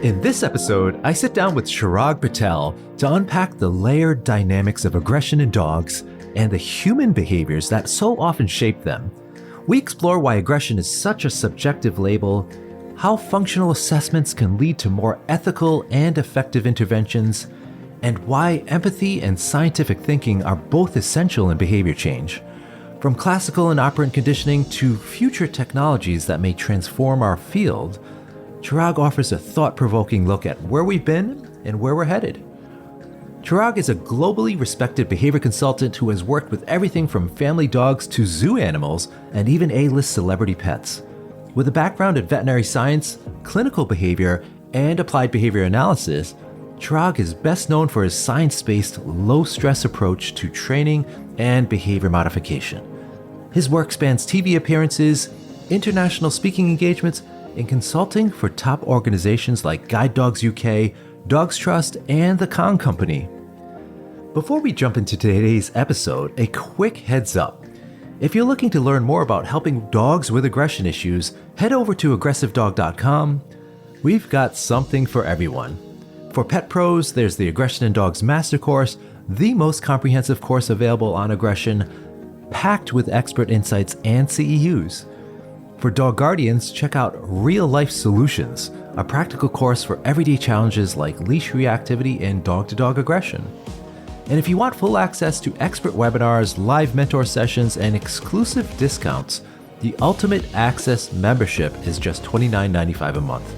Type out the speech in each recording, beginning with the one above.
In this episode, I sit down with Chirag Patel to unpack the layered dynamics of aggression in dogs and the human behaviors that so often shape them. We explore why aggression is such a subjective label, how functional assessments can lead to more ethical and effective interventions, and why empathy and scientific thinking are both essential in behavior change. From classical and operant conditioning to future technologies that may transform our field, Chirag offers a thought-provoking look at where we've been and where we're headed. Chirag is a globally respected behavior consultant who has worked with everything from family dogs to zoo animals and even A-list celebrity pets. With a background in veterinary science, clinical behavior, and applied behavior analysis, Chirag is best known for his science-based, low-stress approach to training and behavior modification. His work spans TV appearances, international speaking engagements, and consulting for top organizations like Guide Dogs UK, Dogs Trust, and the Kong Company. Before we jump into today's episode, a quick heads up. If you're looking to learn more about helping dogs with aggression issues, head over to aggressivedog.com. We've got something for everyone. For pet pros, there's the Aggression in Dogs Master Course, the most comprehensive course available on aggression, packed with expert insights and CEUs. For dog guardians, check out Real Life Solutions, a practical course for everyday challenges like leash reactivity and dog-to-dog aggression. And if you want full access to expert webinars, live mentor sessions, and exclusive discounts, the Ultimate Access membership is just $29.95 a month.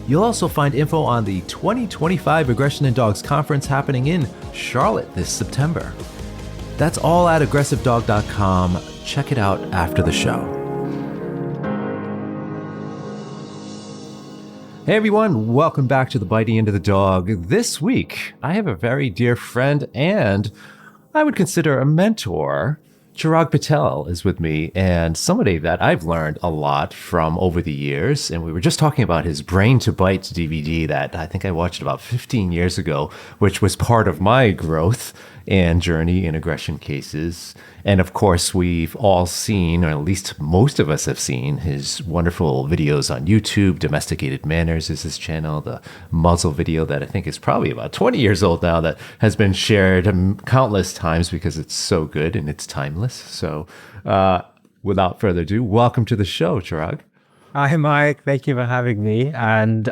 You'll also find info on the 2025 Aggression in Dogs Conference happening in Charlotte this September. That's all at aggressivedog.com. Check it out after the show. Hey everyone, welcome back to the Bitey Into the Dog. This week, I have a very dear friend and I would consider a mentor. Chirag Patel is with me and somebody that I've learned a lot from over the years. And we were just talking about his Brain to Bite DVD that I think I watched about 15 years ago, which was part of my growth and journey in aggression cases. And of course, we've all seen, or at least most of us have seen, his wonderful videos on YouTube. Domesticated Manners is his channel, the muzzle video that I think is probably about 20 years old now that has been shared countless times because it's so good and it's timeless. So without further ado, welcome to the show, Chirag. Hi, Mike. Thank you for having me and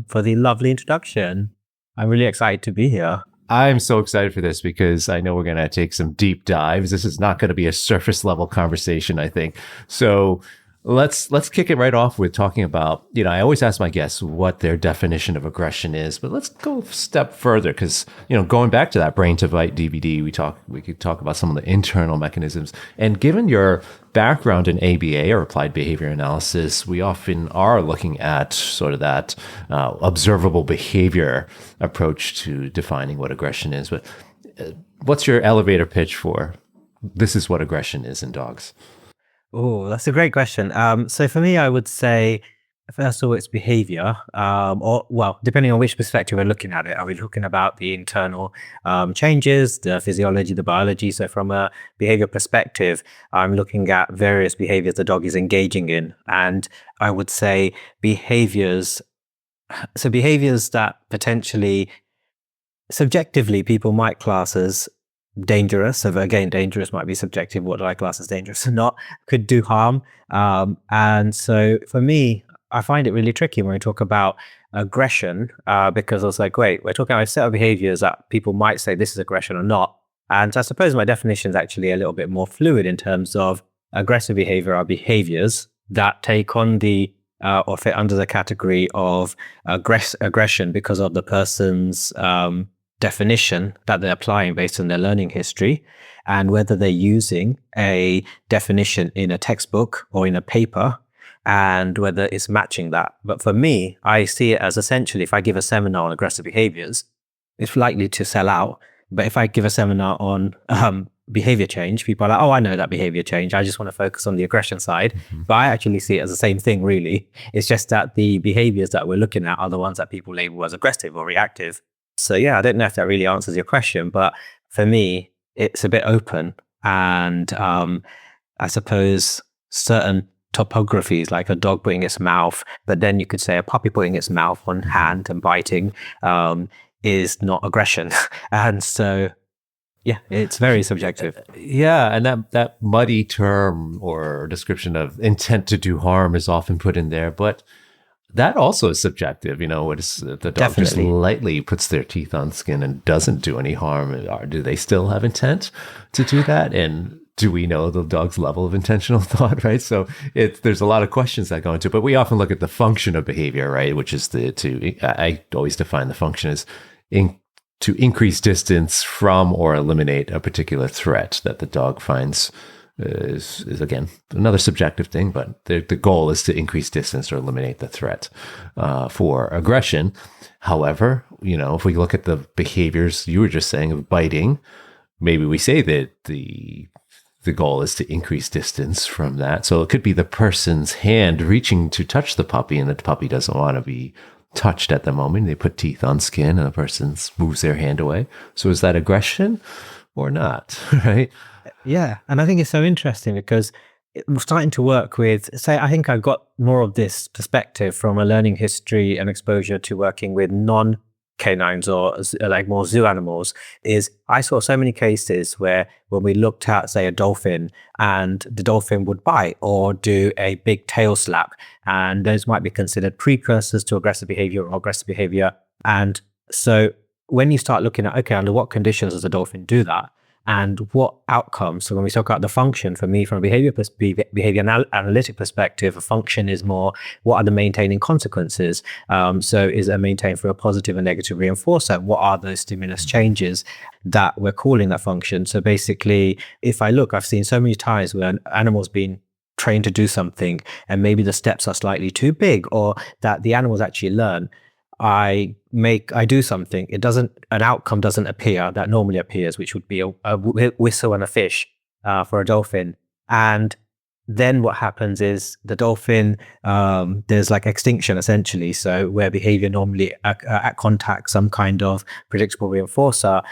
for the lovely introduction. I'm really excited to be here. I'm so excited for this because I know we're going to take some deep dives. This is not going to be a surface level conversation, I think. So let's kick it right off with talking about, I always ask my guests what their definition of aggression is, but let's go a step further because, going back to that Brain to Bite DVD, we could talk about some of the internal mechanisms. And given your background in ABA or applied behavior analysis, we often are looking at sort of that observable behavior approach to defining what aggression is. But what's your elevator pitch for this is what aggression is in dogs? Oh, that's a great question. So for me, I would say, first of all, it's behavior, depending on which perspective we're looking at it. Are we looking about the internal changes, the physiology, the biology? So from a behavior perspective, I'm looking at various behaviors the dog is engaging in. And I would say behaviors that potentially, subjectively, people might class as dangerous. So again, dangerous might be subjective. What do I class as dangerous or not? Could do harm. And so for me, I find it really tricky when we talk about aggression because I was like, wait, we're talking about a set of behaviors that people might say this is aggression or not. And so I suppose my definition is actually a little bit more fluid in terms of aggressive behavior are behaviors that take on the or fit under the category of aggression because of the person's definition that they're applying based on their learning history and whether they're using a definition in a textbook or in a paper and whether it's matching that. But for me, I see it as essentially if I give a seminar on aggressive behaviors, it's likely to sell out. But if I give a seminar on behavior change, people are like, oh, I know that behavior change. I just want to focus on the aggression side. Mm-hmm. But I actually see it as the same thing, really. It's just that the behaviors that we're looking at are the ones that people label as aggressive or reactive. So yeah, I don't know if that really answers your question, but for me, it's a bit open. And I suppose certain topographies, like a dog putting its mouth, but then you could say a puppy putting its mouth on hand and biting is not aggression. And so, yeah, it's very subjective. Yeah, and that muddy term or description of intent to do harm is often put in there, but that also is subjective. What is the dog just Definitely. lightly puts their teeth on skin and doesn't do any harm? Do they still have intent to do that? And do we know the dog's level of intentional thought, right? So there's a lot of questions that go into it, but we often look at the function of behavior, right? Which is I always define the function as to increase distance from or eliminate a particular threat that the dog finds is again another subjective thing, but the goal is to increase distance or eliminate the threat for aggression. However, if we look at the behaviors you were just saying of biting, maybe we say that the goal is to increase distance from that. So it could be the person's hand reaching to touch the puppy, and the puppy doesn't want to be touched at the moment. They put teeth on skin and the person moves their hand away. So is that aggression or not? Right? Yeah. And I think it's so interesting because we're starting to work with, say, I think I got more of this perspective from a learning history and exposure to working with non-canines or like more zoo animals. Is I saw so many cases where when we looked at, say, a dolphin and the dolphin would bite or do a big tail slap, and those might be considered precursors to aggressive behavior or aggressive behavior. And so when you start looking at, okay, under what conditions does a dolphin do that? And what outcomes? So when we talk about the function, for me, from a behavior analytic perspective, a function is more, what are the maintaining consequences? So is it maintained through a positive and negative reinforcer? What are those stimulus changes that we're calling that function? So basically, if I look, I've seen so many times where an animal's been trained to do something and maybe the steps are slightly too big, or that the animals actually learn. I do something, an outcome doesn't appear that normally appears, which would be a whistle and a fish for a dolphin. And then what happens is the dolphin, there's like extinction essentially. So where behavior normally at contact some kind of predictable reinforcer,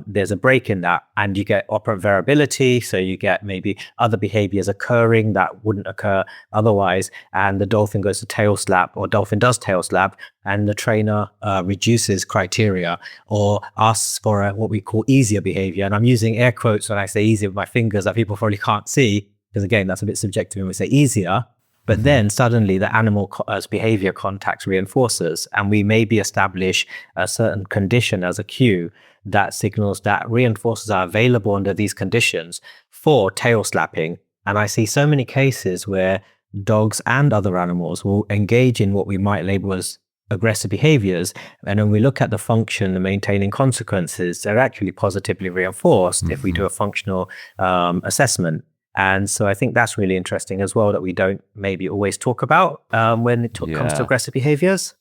there's a break in that and you get operant variability. So you get maybe other behaviors occurring that wouldn't occur otherwise. And the dolphin goes to tail slap, or dolphin does tail slap, and the trainer reduces criteria or asks for what we call easier behavior. And I'm using air quotes when I say easier with my fingers that people probably can't see, because again, that's a bit subjective when we say easier. But then suddenly the animal's behavior contacts reinforcers, and we maybe establish a certain condition as a cue that signals that reinforcers are available under these conditions for tail slapping. And I see so many cases where dogs and other animals will engage in what we might label as aggressive behaviors. And when we look at the function, the maintaining consequences, they're actually positively reinforced if we do a functional assessment. And so I think that's really interesting as well, that we don't maybe always talk about when it comes to aggressive behaviors.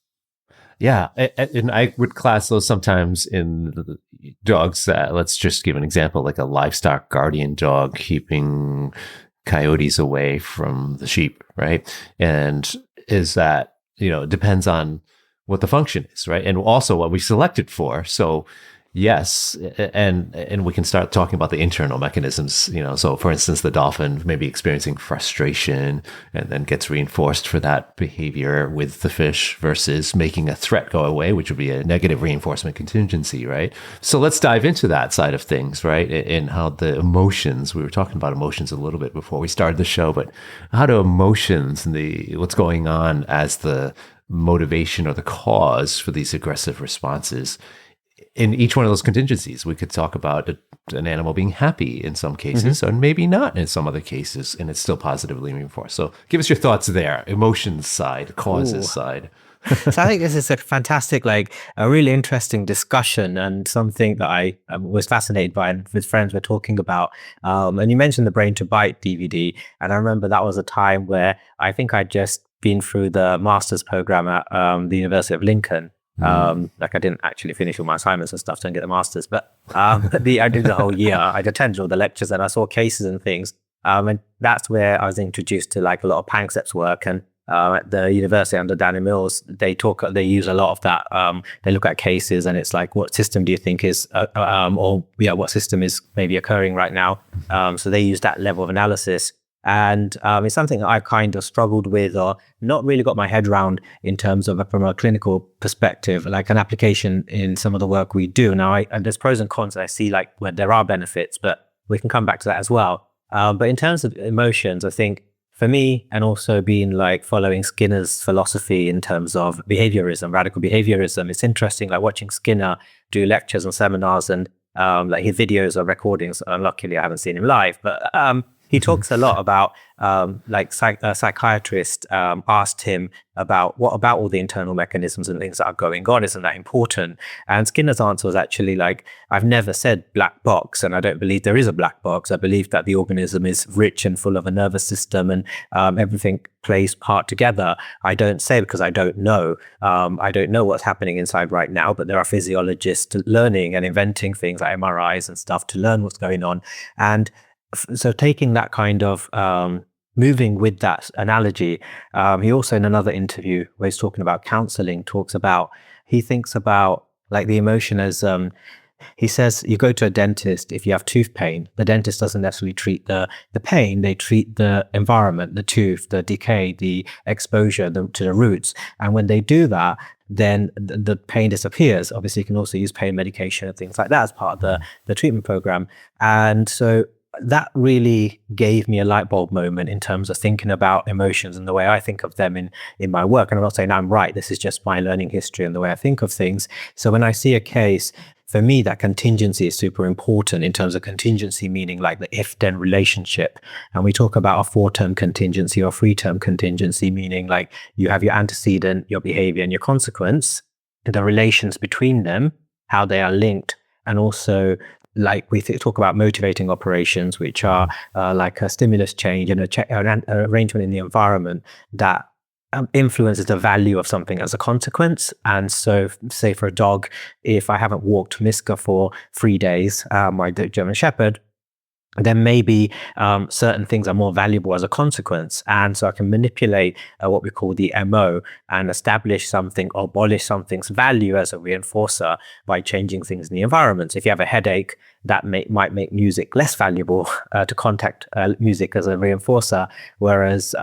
Yeah, and I would class those sometimes in the dogs. Let's just give an example, like a livestock guardian dog keeping coyotes away from the sheep, right? And is that, it depends on what the function is, right? And also what we selected for. So yes, and we can start talking about the internal mechanisms, so for instance, the dolphin may be experiencing frustration and then gets reinforced for that behavior with the fish versus making a threat go away, which would be a negative reinforcement contingency, right? So let's dive into that side of things, right? And how the emotions, we were talking about emotions a little bit before we started the show, but how do emotions and what's going on as the motivation or the cause for these aggressive responses in each one of those contingencies? We could talk about an animal being happy in some cases and maybe not in some other cases, and it's still positively reinforced. So give us your thoughts there, emotions side, causes side. So I think this is a fantastic, a really interesting discussion, and something that I was fascinated by, and with friends we're talking about. And you mentioned the Brain to Bite DVD, and I remember that was a time where I think I'd just been through the master's program at the University of Lincoln. I didn't actually finish all my assignments and stuff to get the master's, but I did the whole year. I'd attended all the lectures and I saw cases and things. And that's where I was introduced to a lot of Panksepp's work. And at the university under Danny Mills, they use a lot of that. They look at cases and it's like, what system do you think is, what system is maybe occurring right now? So they use that level of analysis. And it's something that I've kind of struggled with or not really got my head around in terms of from a clinical perspective, like an application in some of the work we do. Now, and there's pros and cons that I see, like where there are benefits, but we can come back to that as well. But in terms of emotions, I think for me, and also being like following Skinner's philosophy in terms of behaviorism, radical behaviorism, it's interesting, like watching Skinner do lectures and seminars and like his videos or recordings. Luckily, I haven't seen him live, but he talks a lot about like a psychiatrist asked him about what about all the internal mechanisms and things that are going on, isn't that important? And Skinner's answer was actually like, I've never said black box, and I don't believe there is a black box. I believe that the organism is rich and full of a nervous system, and everything plays part together. I don't say because I don't know. I don't know what's happening inside right now, but there are physiologists learning and inventing things like MRIs and stuff to learn what's going on. And so taking that kind of moving with that analogy, he also in another interview where he's talking about counseling talks about, he thinks about like the emotion as he says you go to a dentist if you have tooth pain. The dentist doesn't necessarily treat the pain, they treat the environment, the tooth, the decay, the exposure to the roots. And when they do that, then the pain disappears. Obviously, you can also use pain medication and things like that as part of the treatment program. And so that really gave me a light bulb moment in terms of thinking about emotions and the way I think of them in my work. And I'm not saying I'm right. This is just my learning history and the way I think of things. So when I see a case, for me, that contingency is super important in terms of contingency, meaning like the if-then relationship. And we talk about a 4-term contingency or 3-term contingency, meaning like you have your antecedent, your behavior, and your consequence, the relations between them, how they are linked, and also like we talk about motivating operations, which are like a stimulus change and an arrangement in the environment that influences the value of something as a consequence. And so say for a dog, if I haven't walked Miska for 3 days, my German Shepherd, then maybe certain things are more valuable as a consequence. And so I can manipulate what we call the MO and establish something or abolish something's value as a reinforcer by changing things in the environment. So if you have a headache, that might make music less valuable to contact music as a reinforcer. Whereas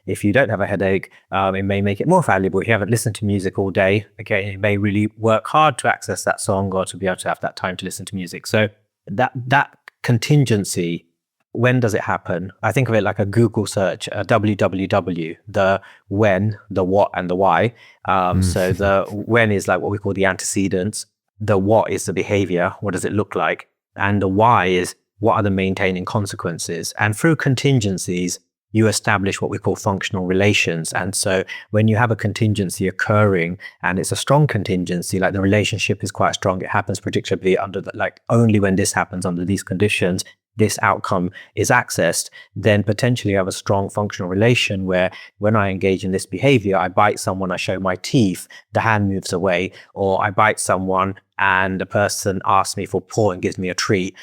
if you don't have a headache, it may make it more valuable. If you haven't listened to music all day, again, it may really work hard to access that song or to be able to have that time to listen to music. So that contingency, when does it happen? I think of it like a Google search, a www, the when, the what, and the why. So the when is like what we call the antecedents. The what is the behavior. What does it look like? And the why is what are the maintaining consequences? And through contingencies, you establish what we call functional relations. And so when you have a contingency occurring and it's a strong contingency, like the relationship is quite strong, it happens predictably under like only when this happens under these conditions, this outcome is accessed, then potentially you have a strong functional relation where when I engage in this behavior, I bite someone, I show my teeth, the hand moves away, or I bite someone and the person asks me for paw and gives me a treat.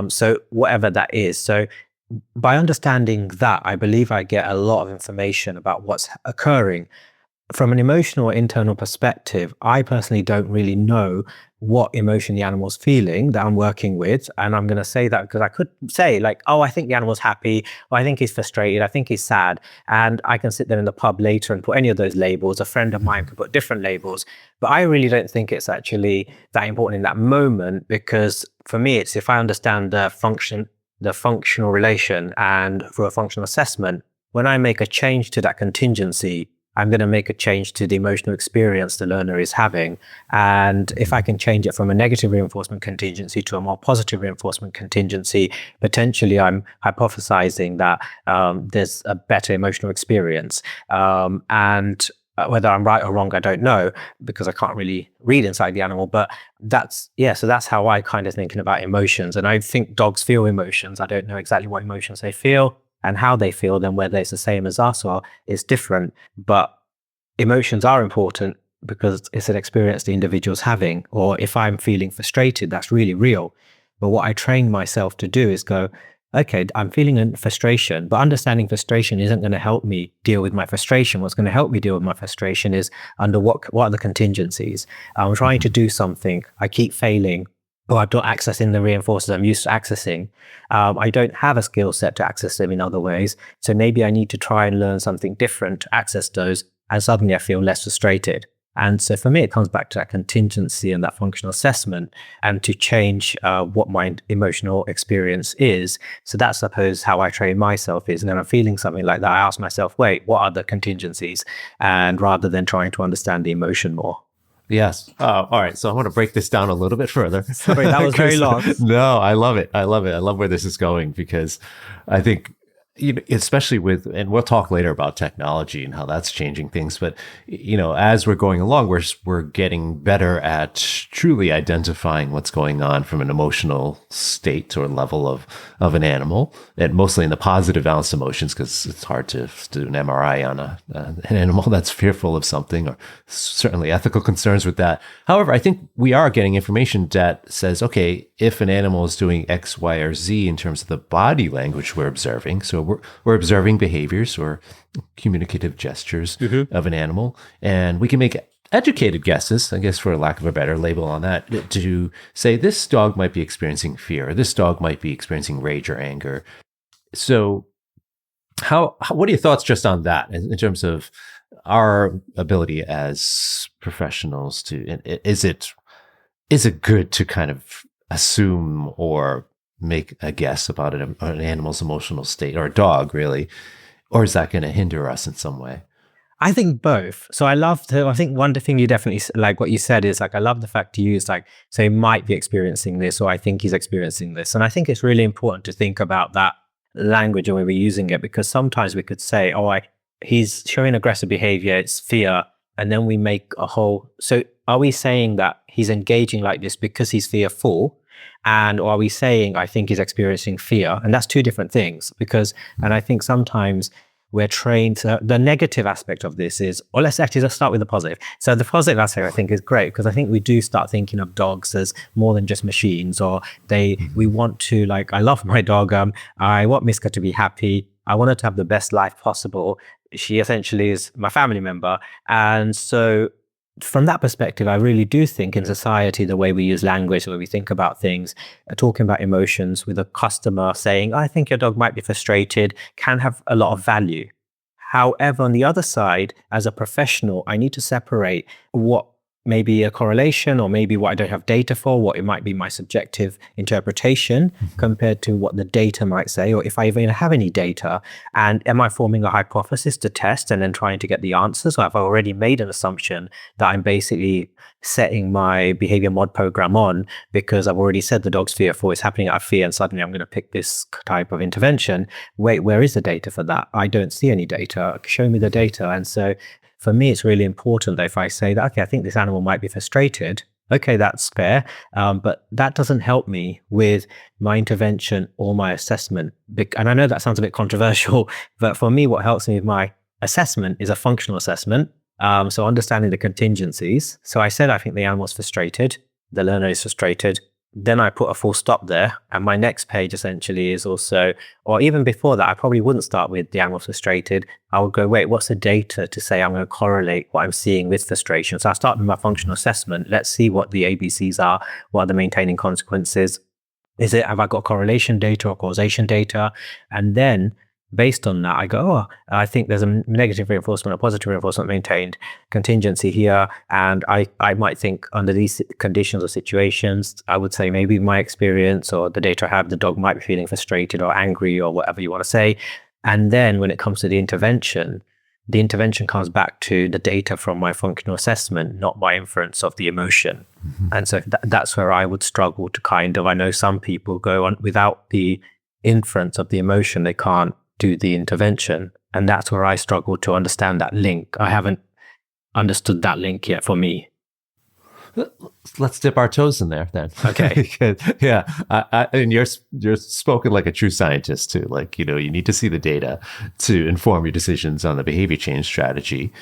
So whatever that is. So by understanding that, I believe I get a lot of information about what's occurring. From an emotional or internal perspective, I personally don't really know what emotion the animal's feeling that I'm working with. And I'm going to say that because I could say like, oh, I think the animal's happy, or I think he's frustrated, I think he's sad. And I can sit there in the pub later and put any of those labels. A friend of mine could put different labels. But I really don't think it's actually that important in that moment, because for me, it's if I understand the functional relation and through a functional assessment, when I make a change to that contingency, I'm going to make a change to the emotional experience the learner is having. And if I can change it from a negative reinforcement contingency to a more positive reinforcement contingency, potentially I'm hypothesizing that there's a better emotional experience. And whether I'm right or wrong, I don't know, because I can't really read inside the animal. But so that's how I kind of thinking about emotions. And I think dogs feel emotions. I don't know exactly what emotions they feel and how they feel them, whether it's the same as us or it's different. But emotions are important because it's an experience the individual's having. Or if I'm feeling frustrated, that's really real. But what I train myself to do is go, okay, I'm feeling a frustration, but understanding frustration isn't going to help me deal with my frustration. What's going to help me deal with my frustration is under what are the contingencies? I'm trying to do something, I keep failing. or I'm not accessing the reinforcers I'm used to accessing. I don't have a skill set to access them in other ways. So maybe I need to try and learn something different to access those. And suddenly I feel less frustrated. And so for me, it comes back to that contingency and that functional assessment and to change what my emotional experience is. So that's, I suppose, how I train myself is when I'm feeling something like that, I ask myself, wait, what are the contingencies? And rather than trying to understand the emotion more. Yes. All right. So I want to break this down a little bit further. Sorry, that was very long. No, I love it. I love it. I love where this is going because I think, especially with, and we'll talk later about technology and how that's changing things. But, as we're going along, we're getting better at truly identifying what's going on from an emotional state or level of an animal, and mostly in the positive balanced emotions, because it's hard to do an MRI on an animal that's fearful of something, or certainly ethical concerns with that. However, I think we are getting information that says, okay, if an animal is doing X, Y, or Z in terms of the body language we're observing, so we're observing behaviors or communicative gestures of an animal, and we can make educated guesses, I guess, for lack of a better label on that, to say this dog might be experiencing fear, or this dog might be experiencing rage or anger. So what are your thoughts just on that in terms of our ability as professionals is it good to kind of assume or make a guess about an animal's emotional state, or a dog really, or is that going to hinder us in some way? I think both. So I think one thing you definitely, like what you said is like, I love the fact you use like, so he might be experiencing this, or I think he's experiencing this. And I think it's really important to think about that language and when we're using it, because sometimes we could say, he's showing aggressive behavior, it's fear. And then we make so are we saying that he's engaging like this because he's fearful? Or are we saying, I think he's experiencing fear? And that's two different things and I think sometimes we're trained to, the negative aspect of this is, or let's start with the positive. So the positive aspect I think is great, because I think we do start thinking of dogs as more than just machines, or we want to, like, I love my dog. I want Miska to be happy. I want her to have the best life possible. She essentially is my family member. And so from that perspective, I really do think in society, the way we use language, the way we think about things, talking about emotions with a customer saying, I think your dog might be frustrated, can have a lot of value. However, on the other side, as a professional, I need to separate what may be a correlation, or maybe what I don't have data for, what it might be my subjective interpretation compared to what the data might say, or if I even have any data, and am I forming a hypothesis to test and then trying to get the answers, or have I already made an assumption that I'm basically setting my behavior mod program on because I've already said the dog's fearful, it's happening out of fear, and suddenly I'm going to pick this type of intervention. Wait, where is the data for that? I don't see any data. Show me the data. And so for me, it's really important that if I say that, okay, I think this animal might be frustrated, okay, that's fair, but that doesn't help me with my intervention or my assessment. And I know that sounds a bit controversial, but for me, what helps me with my assessment is a functional assessment. So understanding the contingencies. So I said, I think the animal's frustrated, the learner is frustrated. Then I put a full stop there. And my next page essentially is also, or even before that, I probably wouldn't start with the animal frustrated. I would go, wait, what's the data to say I'm going to correlate what I'm seeing with frustration? So I start with my functional assessment. Let's see what the ABCs are. What are the maintaining consequences? Have I got correlation data or causation data? And then based on that, I go, I think there's a negative reinforcement, a positive reinforcement maintained contingency here. And I might think under these conditions or situations, I would say maybe my experience or the data I have, the dog might be feeling frustrated or angry or whatever you want to say. And then when it comes to the intervention comes back to the data from my functional assessment, not my inference of the emotion. And so that's where I would struggle to I know some people go on without the inference of the emotion, they can't do the intervention. And that's where I struggle to understand that link. I haven't understood that link yet for me. Let's dip our toes in there then. Okay. Yeah. And you're spoken like a true scientist too. Like, you need to see the data to inform your decisions on the behavior change strategy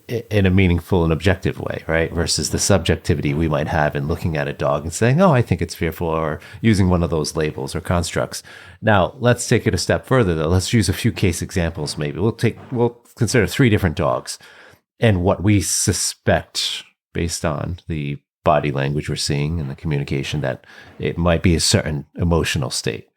in a meaningful and objective way, right? Versus the subjectivity we might have in looking at a dog and saying, I think it's fearful, or using one of those labels or constructs. Now, let's take it a step further though. Let's use a few case examples maybe. We'll consider 3 different dogs and what we suspect based on the body language we're seeing and the communication that it might be a certain emotional state.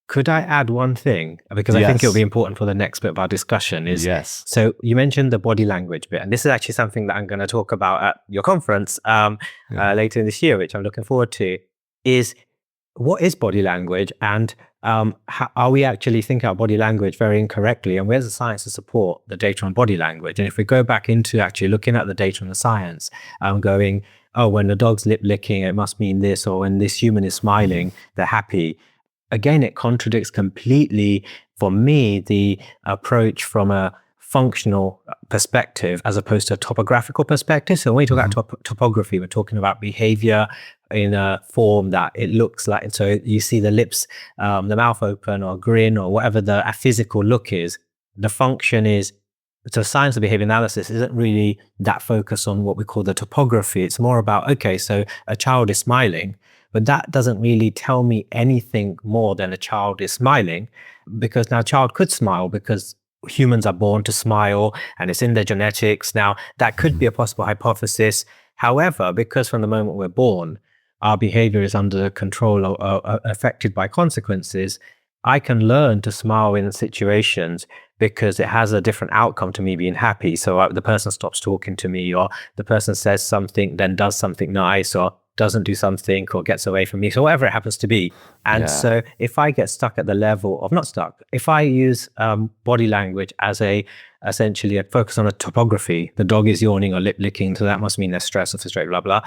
Could I add one thing? Because I think it'll be Yes. important for the next bit of our discussion is, Yes. so you mentioned the body language bit, and this is actually something that I'm going to talk about at your conference later in this year, which I'm looking forward to, is what is body language, and how, are we actually thinking about body language very incorrectly, and where's the science to support the data on body language? And if we go back into actually looking at the data and the science, going, oh, when the dog's lip licking, it must mean this, or when this human is smiling, they're happy. Again, it contradicts completely, for me, the approach from a functional perspective as opposed to a topographical perspective. So when we talk about topography, we're talking about behavior in a form that it looks like. And so you see the lips, the mouth open or grin or whatever the physical look is. The function is, so science of behavior analysis isn't really that focused on what we call the topography. It's more about, okay, so a child is smiling, but that doesn't really tell me anything more than a child is smiling, because now a child could smile because humans are born to smile and it's in their genetics. Now, that could be a possible hypothesis. However, because from the moment we're born, our behavior is under control or affected by consequences, I can learn to smile in situations because it has a different outcome to me being happy. So the person stops talking to me, or the person says something, then does something nice, or doesn't do something, or gets away from me. So whatever it happens to be. And so if I get stuck at the level of, not stuck, if I use body language as essentially a focus on a topography, the dog is yawning or lip licking, so that must mean they're stressed or frustrated, blah, blah.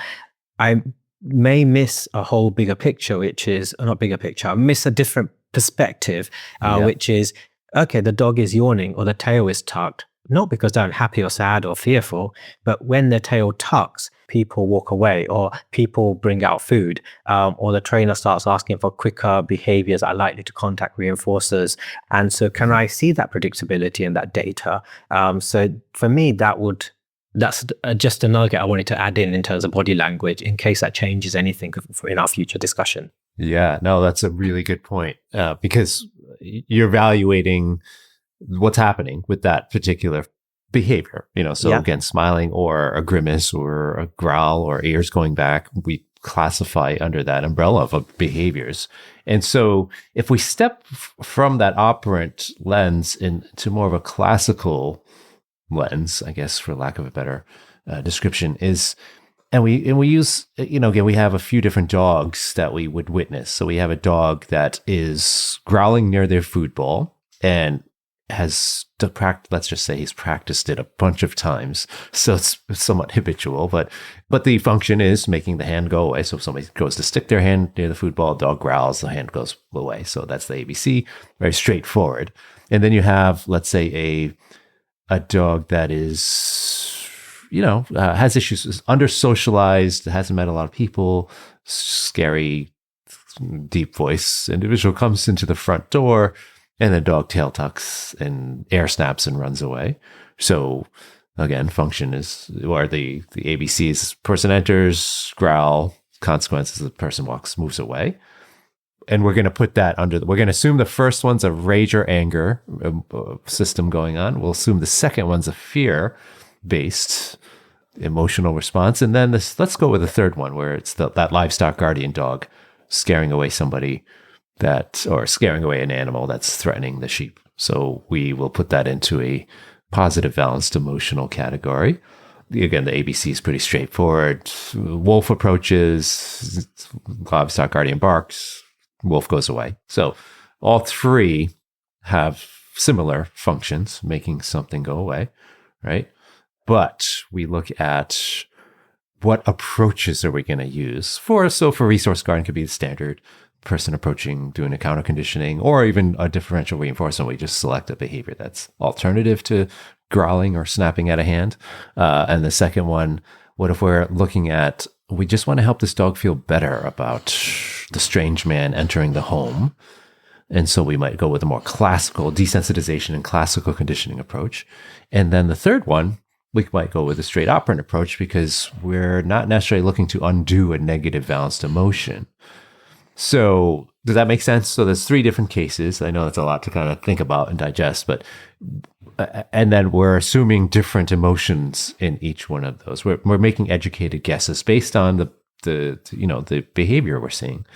I may miss a whole bigger picture, which is, not bigger picture, I miss a different perspective, which is, okay, the dog is yawning or the tail is tucked, not because they're unhappy or sad or fearful, but when the tail tucks, people walk away, or people bring out food, or the trainer starts asking for quicker behaviors that are likely to contact reinforcers. And so can I see that predictability and that data? So for me, that's just a nugget I wanted to add in terms of body language, in case that changes anything in our future discussion. Yeah, no, that's a really good point, because you're evaluating what's happening with that particular behavior, so again, smiling or a grimace or a growl or ears going back, we classify under that umbrella of behaviors. And so if we step from that operant lens into more of a classical lens, I guess, for lack of a better description, is, and we use, again, we have a few different dogs that we would witness. So we have a dog that is growling near their food bowl and has let's just say he's practiced it a bunch of times, so it's somewhat habitual, but the function is making the hand go away. So if somebody goes to stick their hand near the food bowl, dog growls, the hand goes away. So that's the ABC, very straightforward. And then you have, let's say, a dog that is, has issues, is under socialized, hasn't met a lot of people, scary, deep voice individual comes into the front door, and the dog tail tucks and air snaps and runs away. So again, function is, or the ABC is, person enters, growl, consequences, the person moves away. And we're going to put that we're going to assume the first one's a rage or anger system going on. We'll assume the second one's a fear-based emotional response. And then let's go with the third one, where it's that livestock guardian dog scaring away somebody or scaring away an animal that's threatening the sheep. So we will put that into a positive balanced emotional category. Again, the ABC is pretty straightforward. Wolf approaches, livestock guardian barks, wolf goes away. So all three have similar functions, making something go away, right? But we look at what approaches are we going to use for resource guarding could be the standard person approaching, doing a counter conditioning, or even a differential reinforcement. We just select a behavior that's alternative to growling or snapping at a hand. And the second one, what if we're looking at, we just want to help this dog feel better about the strange man entering the home. And so we might go with a more classical desensitization and classical conditioning approach. And then the third one, we might go with a straight operant approach, because we're not necessarily looking to undo a negative balanced emotion. So does that make sense? So there's three different cases. I know that's a lot to kind of think about and digest, but and then we're assuming different emotions in each one of those. We're making educated guesses based on the the behavior we're seeing,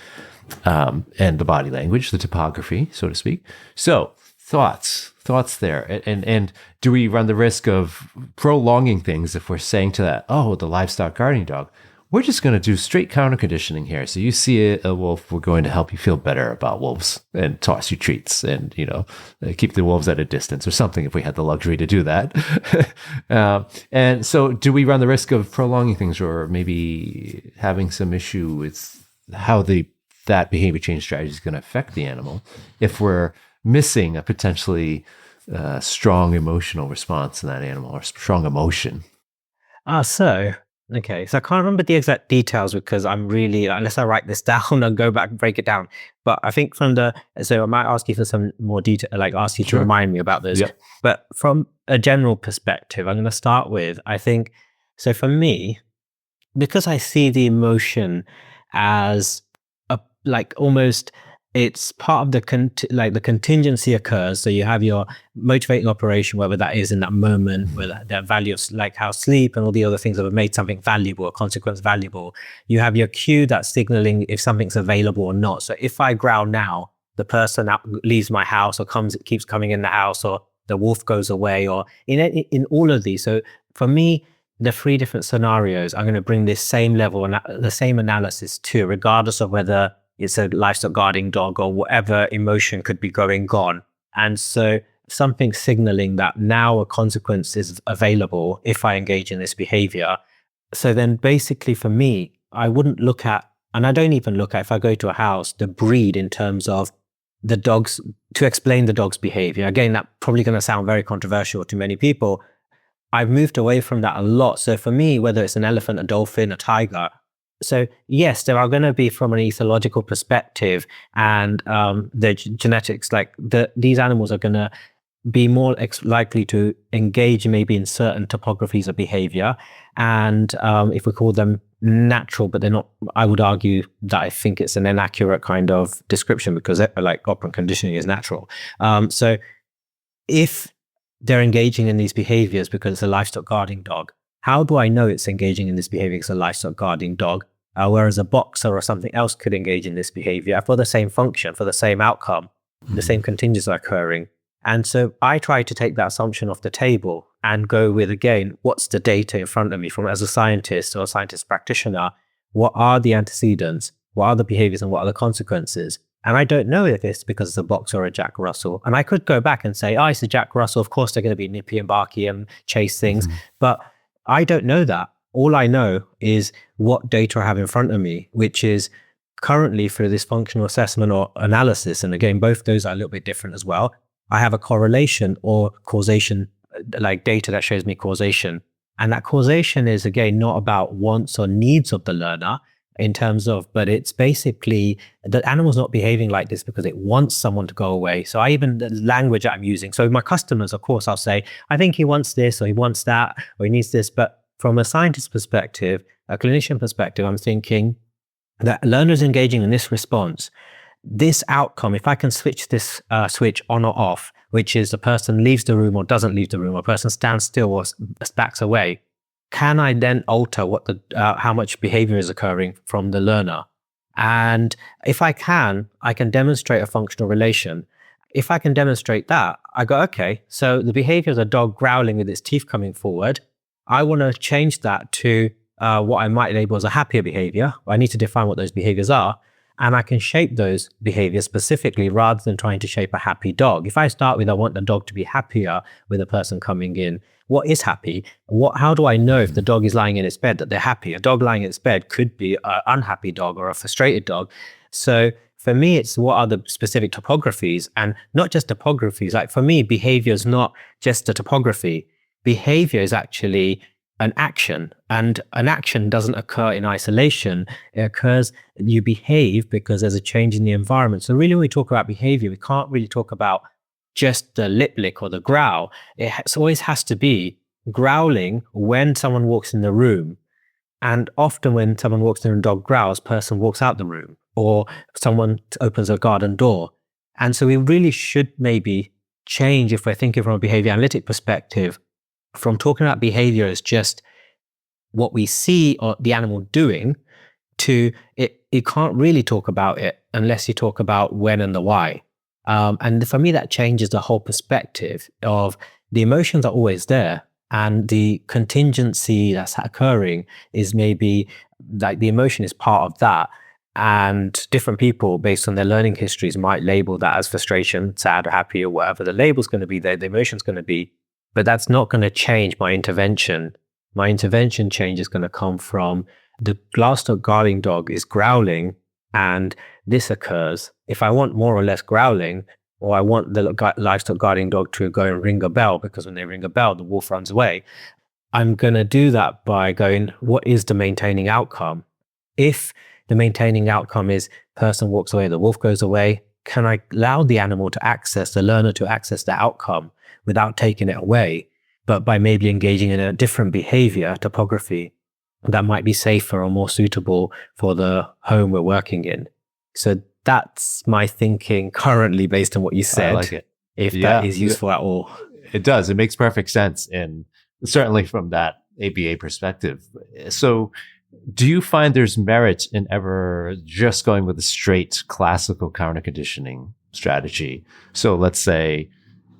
and the body language, the topography, so to speak. So thoughts there, and do we run the risk of prolonging things if we're saying to that, oh, the livestock guarding dog, we're just going to do straight counter conditioning here. So you see a wolf, we're going to help you feel better about wolves and toss you treats and, keep the wolves at a distance or something if we had the luxury to do that. And so do we run the risk of prolonging things or maybe having some issue with how that behavior change strategy is going to affect the animal if we're missing a potentially strong emotional response in that animal or strong emotion? Okay, so I can't remember the exact details because I'm really, unless I write this down and go back and break it down. But I think so I might ask you for some more detail, like ask you to remind me about those. Yep. But from a general perspective, I'm going to start with, I think, so for me, because I see the emotion as almost, it's part of the contingency occurs. So you have your motivating operation, whether that is in that moment, where that value of how sleep and all the other things that have made something valuable, a consequence valuable. You have your cue that's signaling if something's available or not. So if I growl now, the person leaves my house or keeps coming in the house, or the wolf goes away, or in all of these. So for me, the three different scenarios, I'm going to bring this same level and the same analysis to, regardless of whether it's a livestock guarding dog or whatever emotion could be going on. And so something signaling that now a consequence is available if I engage in this behavior. So then basically for me, I wouldn't look at, and I don't even look at, if I go to a house, the breed in terms of the dogs, to explain the dog's behavior. Again, that's probably going to sound very controversial to many people. I've moved away from that a lot. So for me, whether it's an elephant, a dolphin, a tiger, so yes, there are going to be, from an ethological perspective and the genetics, these animals are going to be more likely to engage maybe in certain topographies of behavior. And if we call them natural, but they're not, I would argue that I think it's an inaccurate kind of description, because operant conditioning is natural. So if they're engaging in these behaviors because it's a livestock guarding dog, how do I know it's engaging in this behavior as a livestock guarding dog? Whereas a boxer or something else could engage in this behavior for the same function, for the same outcome, the same contingents are occurring. And so I try to take that assumption off the table and go with, again, what's the data in front of me as a scientist or a scientist practitioner? What are the antecedents? What are the behaviors and what are the consequences? And I don't know if it's because it's a boxer or a Jack Russell. And I could go back and say, it's a Jack Russell. Of course, they're going to be nippy and barky and chase things. But I don't know that. All I know is what data I have in front of me, which is currently through this functional assessment or analysis. And again, both those are a little bit different as well. I have a correlation or causation, like data that shows me causation. And that causation is, again, not about wants or needs of the learner in terms of, but it's basically the animal's not behaving like this because it wants someone to go away. So the language that I'm using. So my customers, of course, I'll say, I think he wants this or he wants that or he needs this. But from a scientist perspective, a clinician perspective, I'm thinking that learners engaging in this response, this outcome, if I can switch this switch on or off, which is the person leaves the room or doesn't leave the room, or a person stands still or backs away, can I then alter how much behavior is occurring from the learner? And if I can demonstrate a functional relation. If I can demonstrate that, I go, okay, so the behavior of a dog growling with its teeth coming forward, I want to change that to what I might label as a happier behavior. I need to define what those behaviors are. And I can shape those behaviors specifically rather than trying to shape a happy dog. If I start with, I want the dog to be happier with a person coming in, what is happy? How do I know if the dog is lying in its bed that they're happy? A dog lying in its bed could be an unhappy dog or a frustrated dog. So for me, it's what are the specific topographies, and not just topographies. Like for me, behavior is not just a topography. Behavior is actually an action, and an action doesn't occur in isolation. It occurs, you behave because there's a change in the environment. So really, when we talk about behavior, we can't really talk about just the lip lick or the growl. It always has to be growling when someone walks in the room. And often when someone walks in and a dog growls, person walks out the room, or someone opens a garden door. And so we really should maybe change, if we're thinking from a behavior analytic perspective, from talking about behavior as just what we see or the animal doing, to it. You can't really talk about it unless you talk about when and the why. And for me, that changes the whole perspective of the emotions are always there. And the contingency that's occurring is maybe like the emotion is part of that. And different people, based on their learning histories, might label that as frustration, sad, or happy, or whatever the label's going to be there, the emotion's going to be. But that's not going to change my intervention. My intervention change is going to come from the livestock guarding dog is growling, and this occurs. If I want more or less growling, or I want the livestock guarding dog to go and ring a bell, because when they ring a bell, the wolf runs away, I'm going to do that by going, what is the maintaining outcome? If the maintaining outcome is person walks away, the wolf goes away, can I allow the animal to access, the learner to access the outcome without taking it away, but by maybe engaging in a different behavior, topography, that might be safer or more suitable for the home we're working in? So that's my thinking currently based on what you said. I like it. If that is useful at all. It does. It makes perfect sense. And certainly from that ABA perspective. So do you find there's merit in ever just going with a straight classical counter conditioning strategy? So let's say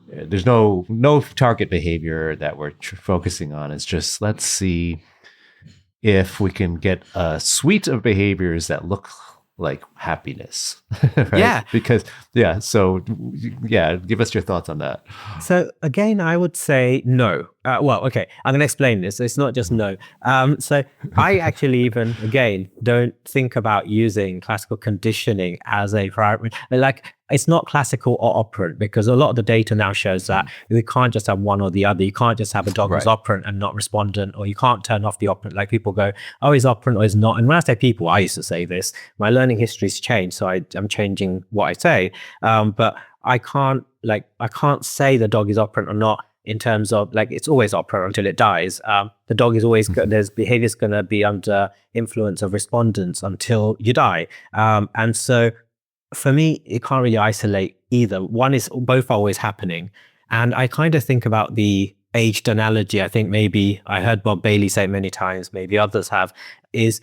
there's no target behavior that we're focusing on. It's just, let's see if we can get a suite of behaviors that look like happiness, right? Yeah. Because, so give us your thoughts on that. So again, I would say no. Well, okay, I'm going to explain this. It's not just no. So I actually even, again, don't think about using classical conditioning as a priority. Like, it's not classical or operant, because a lot of the data now shows that we can't just have one or the other. You can't just have a dog who's operant and not respondent, or you can't turn off the operant. Like, people go, oh, he's operant or he's not. And when I say people, I used to say this. My learning history's changed, so I'm changing what I say. But I can't say the dog is operant or not, in terms of, like, it's always operant until it dies. The dog is always, there's behavior's going to be under influence of respondents until you die. And so for me, you can't really isolate either. Both are always happening. And I kind of think about the aged analogy. I think maybe I heard Bob Bailey say it many times, maybe others have, is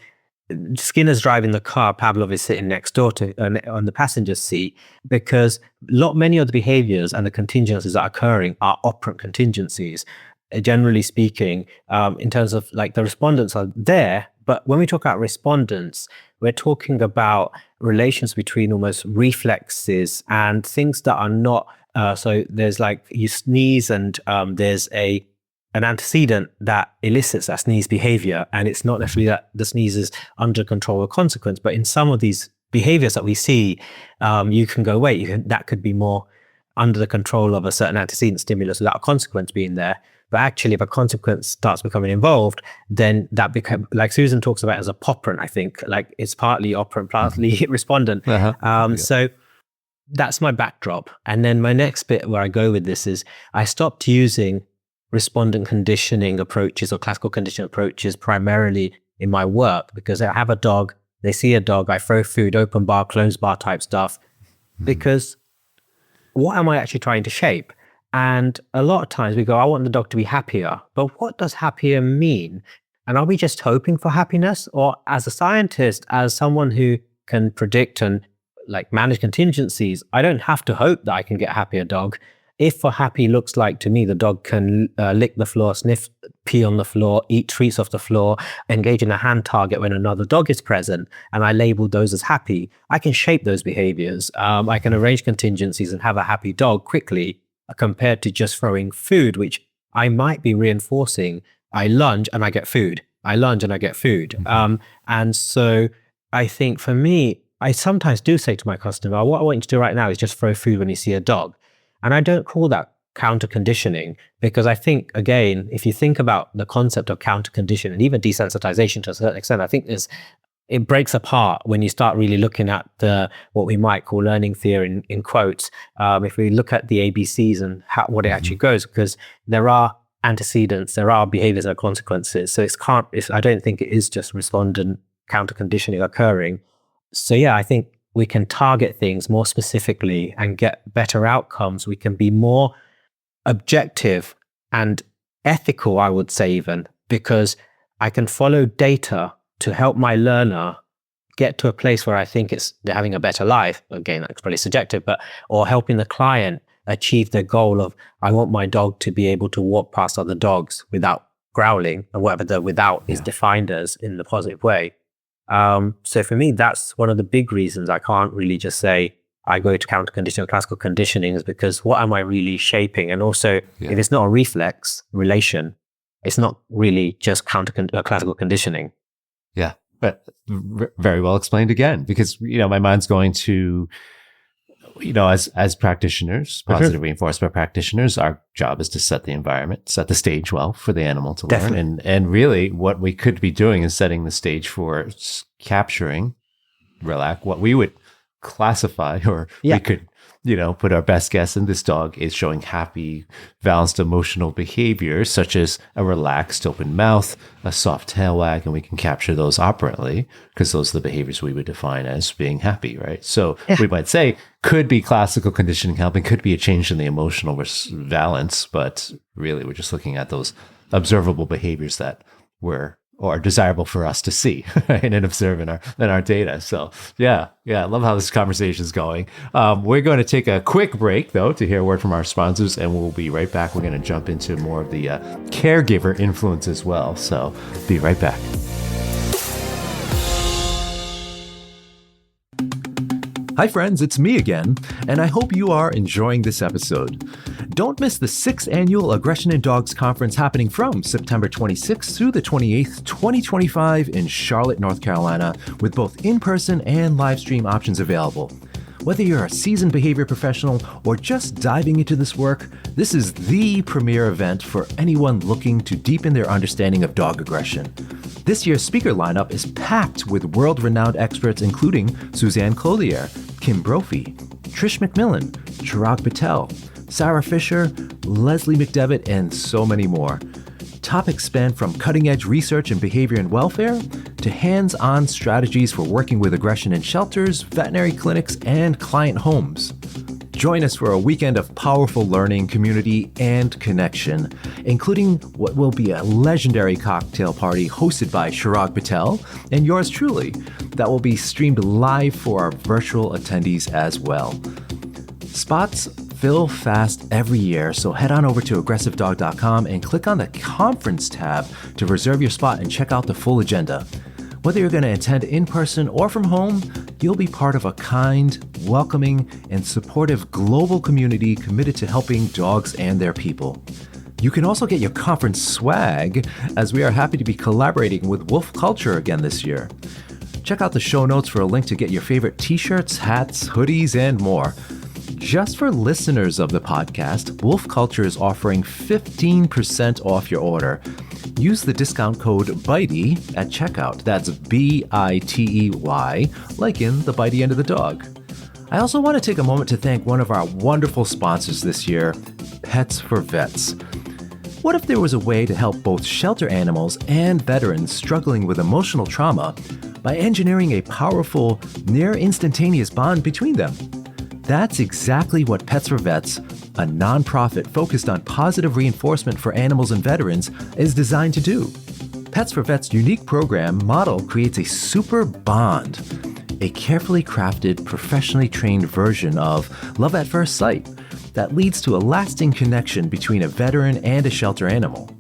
Skinner's driving the car, Pavlov is sitting next door on the passenger seat, because many of the behaviors and the contingencies that are occurring are operant contingencies. Generally speaking, in terms of, like, the respondents are there, but when we talk about respondents, we're talking about relations between almost reflexes and things that are not. So there's, like, you sneeze and there's an antecedent that elicits that sneeze behavior, and it's not necessarily that the sneeze is under control or consequence, but in some of these behaviors that we see, you can go, wait, that could be more under the control of a certain antecedent stimulus without a consequence being there. But actually, if a consequence starts becoming involved, then that becomes, like Susan talks about, as a poperant. I think, like, it's partly operant, partly respondent. So that's my backdrop. And then my next bit where I go with this is, I stopped using respondent conditioning approaches or classical conditioning approaches primarily in my work, because I have a dog, they see a dog, I throw food, open bar, closed bar type stuff, because what am I actually trying to shape? And a lot of times we go, I want the dog to be happier, but what does happier mean? And are we just hoping for happiness? Or as a scientist, as someone who can predict and, like, manage contingencies, I don't have to hope that I can get a happier dog. If for happy looks like to me, the dog can lick the floor, sniff, pee on the floor, eat treats off the floor, engage in a hand target when another dog is present, and I label those as happy, I can shape those behaviors. I can arrange contingencies and have a happy dog quickly, compared to just throwing food, which I might be reinforcing. I lunge and I get food. I lunge and I get food. And so I think for me, I sometimes do say to my customer, what I want you to do right now is just throw food when you see a dog. And I don't call that counter conditioning, because I think, again, if you think about the concept of counter conditioning and even desensitization to a certain extent, I think it breaks apart when you start really looking at what we might call learning theory in quotes. If we look at the ABCs and what it actually goes, because there are antecedents, there are behaviors and consequences. So I don't think it is just respondent counter conditioning occurring. So I think we can target things more specifically and get better outcomes. We can be more objective and ethical, I would say, even, because I can follow data to help my learner get to a place where I think they're having a better life. Again, that's probably subjective, or helping the client achieve the goal of, I want my dog to be able to walk past other dogs without growling, and whatever the without is defined as in the positive way. So for me, that's one of the big reasons I can't really just say I go to counter conditioning or classical conditioning, is because what am I really shaping? And also, if it's not a reflex relation, it's not really just classical conditioning. Yeah, but very well explained again, because, my mind's going to, as practitioners, positive reinforcement practitioners, our job is to set the environment, set the stage well for the animal to learn. And really what we could be doing is setting the stage for capturing, what we would classify, or we could, put our best guess in this dog is showing happy, balanced emotional behaviors, such as a relaxed open mouth, a soft tail wag, and we can capture those operantly, because those are the behaviors we would define as being happy, right? So we might say could be classical conditioning helping, could be a change in the emotional balance, but really we're just looking at those observable behaviors that are desirable for us to see and observe in our data. So I love how this conversation is going. We're going to take a quick break, though, to hear a word from our sponsors, and we'll be right back. We're going to jump into more of the caregiver influence as well. So be right back. Hi friends, it's me again, and I hope you are enjoying this episode. Don't miss the 6th Annual Aggression in Dogs Conference happening from September 26th through the 28th, 2025 in Charlotte, North Carolina, with both in-person and live stream options available. Whether you're a seasoned behavior professional or just diving into this work, this is the premier event for anyone looking to deepen their understanding of dog aggression. This year's speaker lineup is packed with world-renowned experts including Suzanne Clothier, Kim Brophy, Trish McMillan, Chirag Patel, Sarah Fisher, Leslie McDevitt, and so many more. Topics span from cutting-edge research in behavior and welfare to hands-on strategies for working with aggression in shelters, veterinary clinics, and client homes. Join us for a weekend of powerful learning, community, and connection, including what will be a legendary cocktail party hosted by Chirag Patel and yours truly, that will be streamed live for our virtual attendees as well. Spots fill fast every year, so head on over to aggressivedog.com and click on the conference tab to reserve your spot and check out the full agenda. Whether you're going to attend in person or from home, you'll be part of a kind, welcoming, and supportive global community committed to helping dogs and their people. You can also get your conference swag, as we are happy to be collaborating with Wolf Culture again this year. Check out the show notes for a link to get your favorite t-shirts, hats, hoodies, and more. Just for listeners of the podcast, Wolf Culture is offering 15% off your order. Use the discount code Bitey at checkout. That's Bitey, like in the bitey end of the dog. I also want to take a moment to thank one of our wonderful sponsors this year, Pets for Vets. What if there was a way to help both shelter animals and veterans struggling with emotional trauma by engineering a powerful, near instantaneous bond between them? That's exactly what Pets for Vets, a nonprofit focused on positive reinforcement for animals and veterans, is designed to do. Pets for Vets' unique program model creates a super bond, a carefully crafted, professionally trained version of love at first sight that leads to a lasting connection between a veteran and a shelter animal.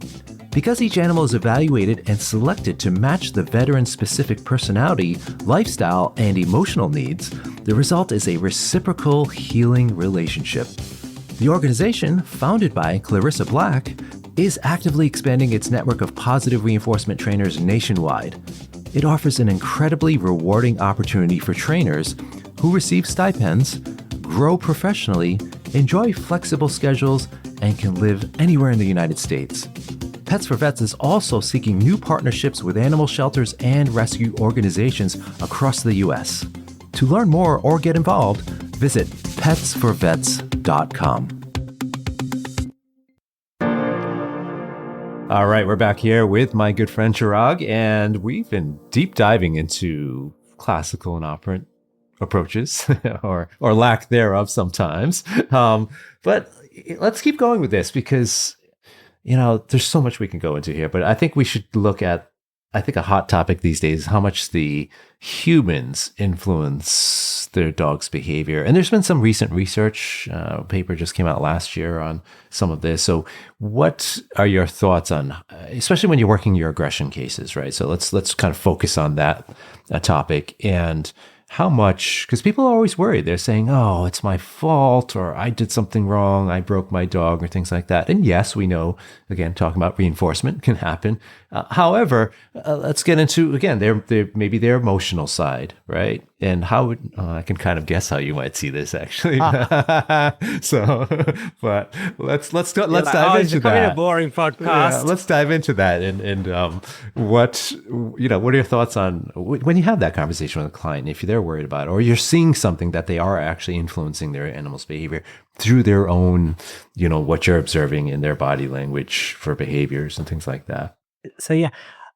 Because each animal is evaluated and selected to match the veteran's specific personality, lifestyle, and emotional needs, the result is a reciprocal, healing relationship. The organization, founded by Clarissa Black, is actively expanding its network of positive reinforcement trainers nationwide. It offers an incredibly rewarding opportunity for trainers who receive stipends, grow professionally, enjoy flexible schedules, and can live anywhere in the United States. Pets for Vets is also seeking new partnerships with animal shelters and rescue organizations across the U.S. To learn more or get involved, visit petsforvets.com. All right, we're back here with my good friend Chirag, and we've been deep diving into classical and operant approaches, or lack thereof sometimes. But let's keep going with this because there's so much we can go into here, but I think we should look at I think a hot topic these days is how much the humans influence their dog's behavior. And there's been some recent research, paper just came out last year on some of this. So what are your thoughts on, especially when you're working your aggression cases, right? So let's kind of focus on that topic, and how much, because people are always worried. They're saying, oh, it's my fault, or I did something wrong, I broke my dog, or things like that. And yes, we know, again, talking about reinforcement can happen. However, let's get into, again, maybe their emotional side, right? And how would, I can kind of guess how you might see this, actually. So, but let's dive into that. A boring podcast. Yeah, let's dive into that. And what are your thoughts on when you have that conversation with a client, if they're worried about it, or you're seeing something that they are actually influencing their animal's behavior through their own, what you're observing in their body language for behaviors and things like that. So yeah,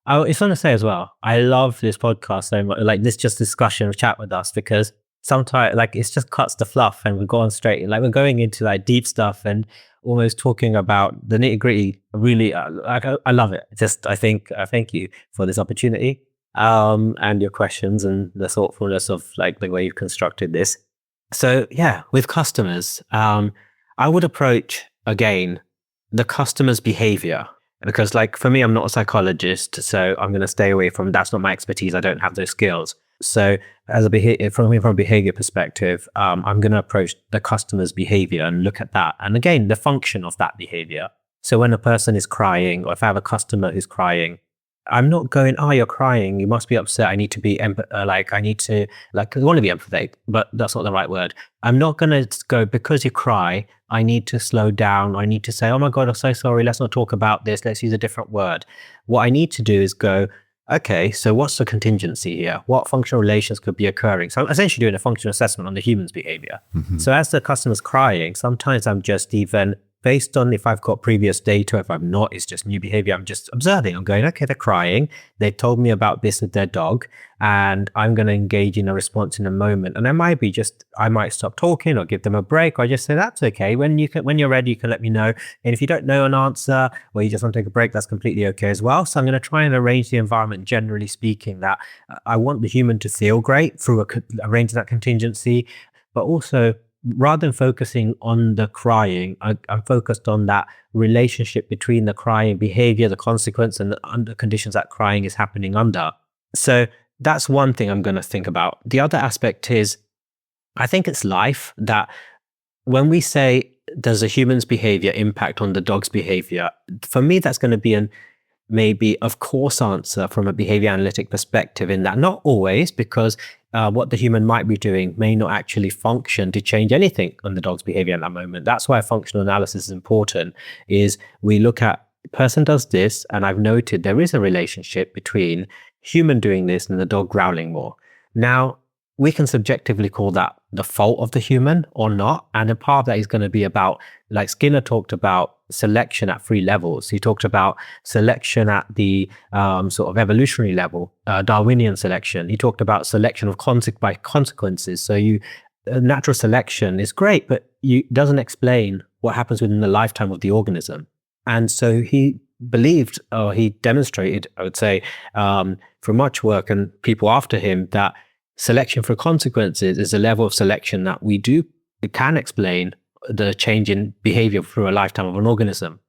I just want to say as well, I love this podcast so much, like this just discussion or chat with us, because sometimes like it's just cuts the fluff and we go on straight, like we're going into like deep stuff and almost talking about the nitty gritty. Really, I love it. Just I think thank you for this opportunity, and your questions and the thoughtfulness of like the way you've constructed this. So yeah, with customers, I would approach again the customer's behavior. Because like for me, I'm not a psychologist, so I'm going to stay away from, that's not my expertise. I don't have those skills. So as from a behavior perspective, I'm going to approach the customer's behavior and look at that. And again, the function of that behavior. So when a person is crying, or if I have a customer who's crying, I'm not going, oh, you're crying, you must be upset. I need to be I want to be empathetic, but that's not the right word. I'm not going to go, because you cry, I need to slow down. I need to say, oh my God, I'm so sorry. Let's not talk about this. Let's use a different word. What I need to do is go, okay, so what's the contingency here? What functional relations could be occurring? So I'm essentially doing a functional assessment on the human's behavior. Mm-hmm. So as the customer's crying, sometimes I'm just even based on if I've got previous data, if I'm not, it's just new behavior. I'm just observing. I'm going, okay, they're crying. They told me about this with their dog, and I'm going to engage in a response in a moment. And I might stop talking or give them a break, or I just say, that's okay. When you're ready, you can let me know. And if you don't know an answer, or you just want to take a break, that's completely okay as well. So I'm going to try and arrange the environment, generally speaking, that I want the human to feel great through arranging that contingency, but also, rather than focusing on the crying, I'm focused on that relationship between the crying behavior, the consequence, and the under conditions that crying is happening under. So that's one thing I'm going to think about. The other aspect is, I think it's life, that when we say, does a human's behavior impact on the dog's behavior? For me, that's going to be maybe of course answer from a behavior analytic perspective, in that not always, because what the human might be doing may not actually function to change anything on the dog's behavior at that moment. That's why functional analysis is important, is we look at person does this, and I've noted there is a relationship between human doing this and the dog growling more. Now, we can subjectively call that the fault of the human or not. And a part of that is going to be about, like Skinner talked about, selection at 3 levels. He talked about selection at the sort of evolutionary level, Darwinian selection. He talked about selection of by consequences. So natural selection is great, but it doesn't explain what happens within the lifetime of the organism. And so he believed, or he demonstrated, I would say, for much work and people after him, that selection for consequences is a level of selection that it can explain the change in behavior through a lifetime of an organism.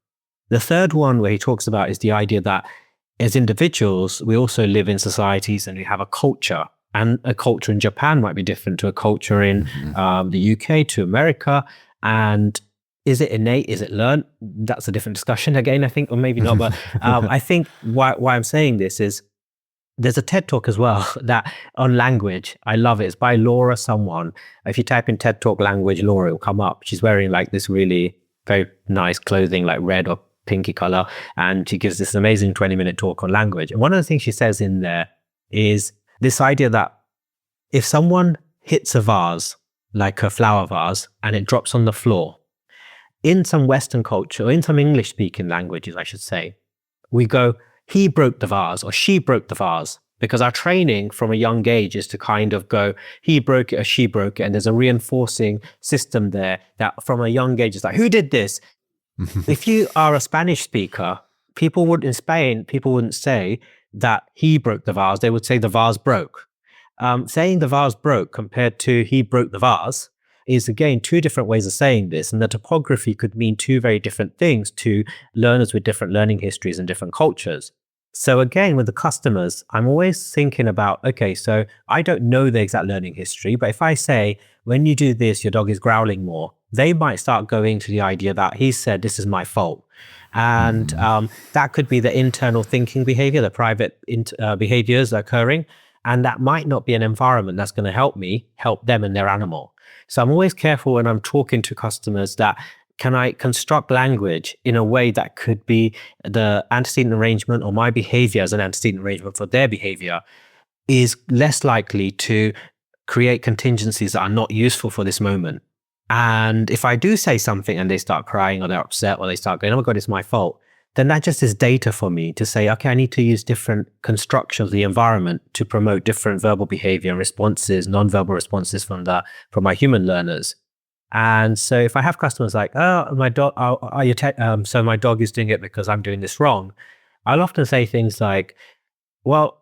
The third one where he talks about is the idea that as individuals, we also live in societies and we have a culture. And a culture in Japan might be different to a culture in the UK, to America. And is it innate? Is it learned? That's a different discussion again, I think, or maybe not. But I think why I'm saying this is, there's a TED Talk as well that on language. I love it. It's by Laura someone. If you type in TED Talk language, Laura, it will come up. She's wearing like this really very nice clothing, like red or pinky color. And she gives this amazing 20-minute talk on language. And one of the things she says in there is this idea that if someone hits a vase, like a flower vase, and it drops on the floor, in some Western culture, or in some English speaking languages, I should say, we go, he broke the vase or she broke the vase, because our training from a young age is to kind of go, he broke it or she broke it. And there's a reinforcing system there that from a young age is like, who did this? If you are a Spanish speaker, people wouldn't say, that he broke the vase, they would say the vase broke. Saying the vase broke compared to he broke the vase is, again, two different ways of saying this. And the topography could mean two very different things to learners with different learning histories and different cultures. So again, with the customers, I'm always thinking about, okay, so I don't know the exact learning history, but if I say, when you do this, your dog is growling more, they might start going to the idea that he said, this is my fault. And that could be the internal thinking behavior, the private behaviors occurring. And that might not be an environment that's going to help me help them and their animal. So I'm always careful when I'm talking to customers that, can I construct language in a way that could be the antecedent arrangement, or my behavior as an antecedent arrangement for their behavior is less likely to create contingencies that are not useful for this moment. And if I do say something and they start crying or they're upset or they start going, oh my God, it's my fault, then that just is data for me to say, okay, I need to use different constructions of the environment to promote different verbal behavior and responses, non-verbal responses from my human learners. And so if I have customers like, oh, my dog, so my dog is doing it because I'm doing this wrong, I'll often say things like, well,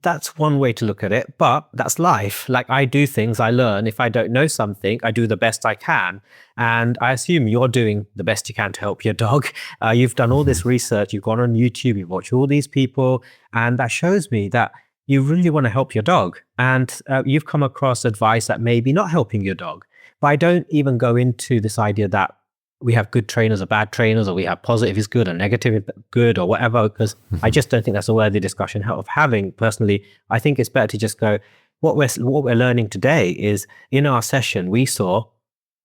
that's one way to look at it, but that's life. Like, I do things, I learn. If I don't know something, I do the best I can. And I assume you're doing the best you can to help your dog. You've done all this research, you've gone on YouTube, you've watched all these people, and that shows me that you really want to help your dog. And you've come across advice that may be not helping your dog. But I don't even go into this idea that we have good trainers or bad trainers, or we have positive is good or negative is good or whatever, because I just don't think that's a worthy discussion of having. Personally, I think it's better to just go, what we're learning today is, in our session, we saw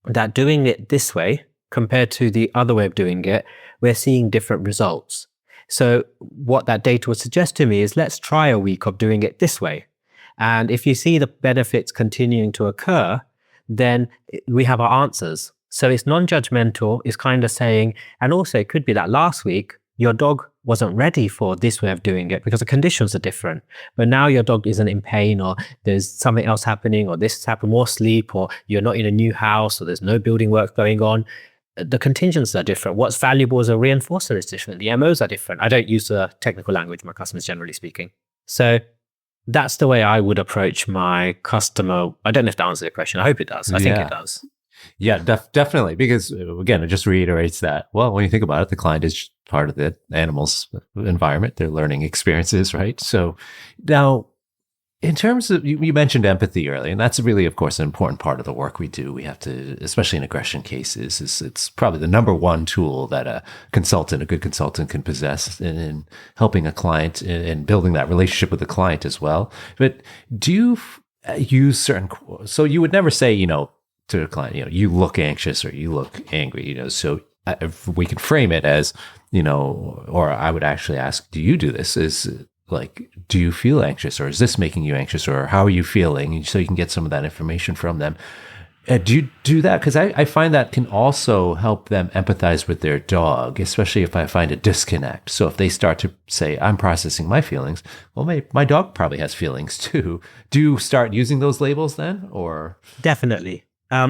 that doing it this way compared to the other way of doing it, we're seeing different results. So what that data would suggest to me is, let's try a week of doing it this way. And if you see the benefits continuing to occur, then we have our answers. So it's non-judgmental. It's kind of saying, and also it could be that last week your dog wasn't ready for this way of doing it because the conditions are different. But now your dog isn't in pain, or there's something else happening, or this has happened, more sleep, or you're not in a new house, or there's no building work going on. The contingents are different. What's valuable as a reinforcer is different. The MOs are different. I don't use the technical language, my customers generally speaking. So that's the way I would approach my customer. I don't know if that answers the question. I hope it does. I think it does. Yeah, definitely. Because again, it just reiterates that, well, when you think about it, the client is part of the animal's environment, their learning experiences, right? So now, in terms of, you mentioned empathy earlier, and that's really, of course, an important part of the work we do. We have to, especially in aggression cases, it's probably the number one tool that a good consultant can possess in helping a client and building that relationship with the client as well. But do you use so you would never say, to a client, you look anxious or you look angry, so if we can frame it as, or I would actually ask, do you do this? Is like, do you feel anxious, or is this making you anxious, or how are you feeling? So you can get some of that information from them. Do you do that? Because I find that can also help them empathize with their dog, especially if I find a disconnect. So if they start to say, I'm processing my feelings, well, my dog probably has feelings too. Do you start using those labels then, or? Definitely. I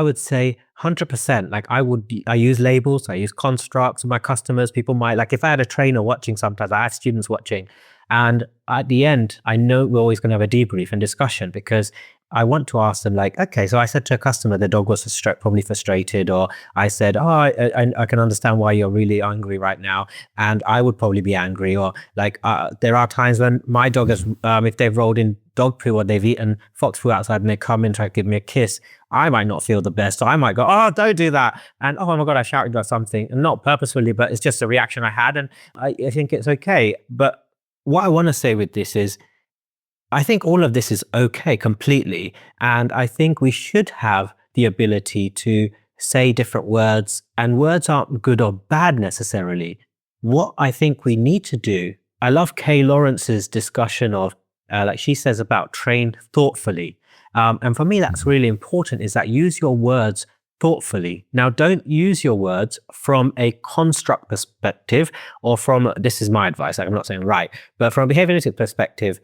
would say 100%. Like, I use labels, I use constructs. My customers, people might, like, if I had a trainer watching, sometimes I had students watching, and at the end, I know we're always going to have a debrief and discussion, because I want to ask them, like, okay, so I said to a customer, the dog was probably frustrated, or I said, oh, I can understand why you're really angry right now, and I would probably be angry, or like, there are times when my dog has, if they've rolled in dog poo or they've eaten fox poo outside and they come in and try to give me a kiss, I might not feel the best. So I might go, oh, don't do that. And oh my God, I shouted about something, and not purposefully, but it's just a reaction I had. And I think it's okay. But what I want to say with this is, I think all of this is okay completely. And I think we should have the ability to say different words, and words aren't good or bad necessarily. What I think we need to do, I love Kay Lawrence's discussion of, like she says, about train thoughtfully. And for me, that's really important, is that use your words thoughtfully. Now, don't use your words from a construct perspective, or from, this is my advice, like I'm not saying right, but from a behavioristic perspective.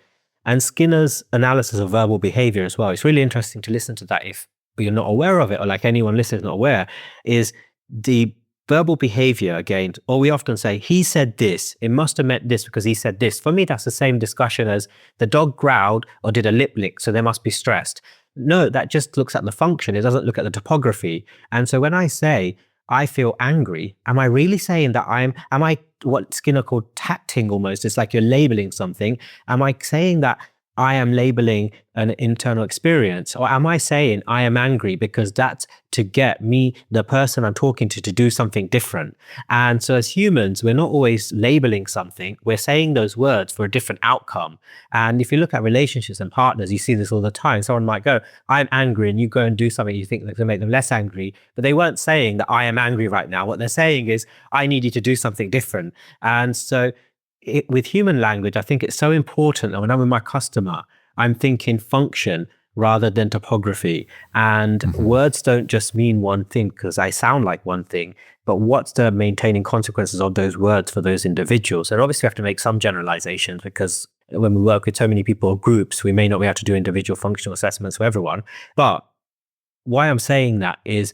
And Skinner's analysis of verbal behavior as well, it's really interesting to listen to that if you're not aware of it, or like anyone listening is not aware, is the verbal behavior again, or we often say, he said this, it must have meant this because he said this. For me, that's the same discussion as the dog growled or did a lip lick, so they must be stressed. No, that just looks at the function. It doesn't look at the topography. And so when I say, I feel angry, am I really saying that am I what Skinner called tacting almost? It's like you're labeling something. Am I saying that I am labeling an internal experience? Or am I saying I am angry because that's to get me, the person I'm talking to do something different? And so as humans, we're not always labeling something. We're saying those words for a different outcome. And if you look at relationships and partners, you see this all the time. Someone might go, I'm angry, and you go and do something you think that's going to make them less angry. But they weren't saying that I am angry right now. What they're saying is, I need you to do something different. And so with human language, I think it's so important that when I'm with my customer, I'm thinking function rather than topography. And words don't just mean one thing because I sound like one thing, but what's the maintaining consequences of those words for those individuals? And obviously we have to make some generalizations because when we work with so many people or groups, we may not be able to do individual functional assessments for everyone. But why I'm saying that is,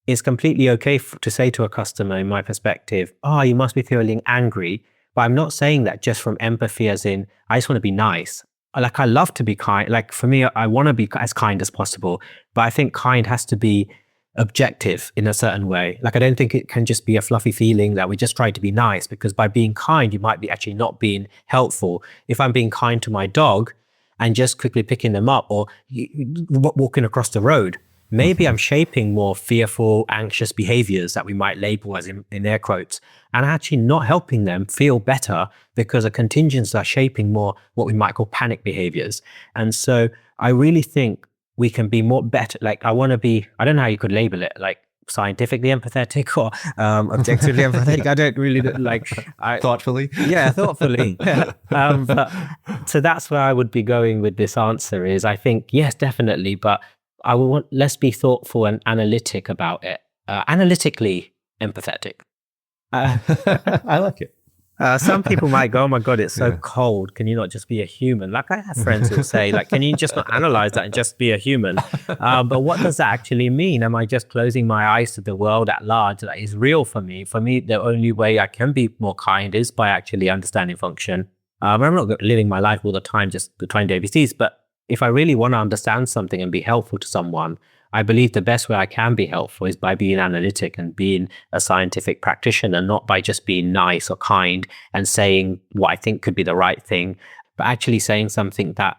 it's completely okay to say to a customer, in my perspective, oh, you must be feeling angry. But I'm not saying that just from empathy, as in, I just want to be nice. Like, I love to be kind. Like, for me, I want to be as kind as possible. But I think kind has to be objective in a certain way. Like, I don't think it can just be a fluffy feeling that we just try to be nice, because by being kind, you might be actually not being helpful. If I'm being kind to my dog and just quickly picking them up or walking across the road, maybe I'm shaping more fearful, anxious behaviors that we might label as in air quotes, and actually not helping them feel better because the contingents are shaping more what we might call panic behaviors. And so I really think we can be more better. Like, I want to be, I don't know how you could label it, like scientifically empathetic or objectively empathetic. I don't really like. Thoughtfully? Yeah, thoughtfully. So that's where I would be going with this answer is, I think, yes, definitely, but I will want, let's be thoughtful and analytic about it. Analytically empathetic. I like it. Some people might go, oh my God, it's so cold. Can you not just be a human? Like, I have friends who say, like, can you just not analyze that and just be a human? But what does that actually mean? Am I just closing my eyes to the world at large that is real for me? For me, the only way I can be more kind is by actually understanding function. I'm not living my life all the time just trying to ABCs, but if I really want to understand something and be helpful to someone, I believe the best way I can be helpful is by being analytic and being a scientific practitioner, not by just being nice or kind and saying what I think could be the right thing, but actually saying something that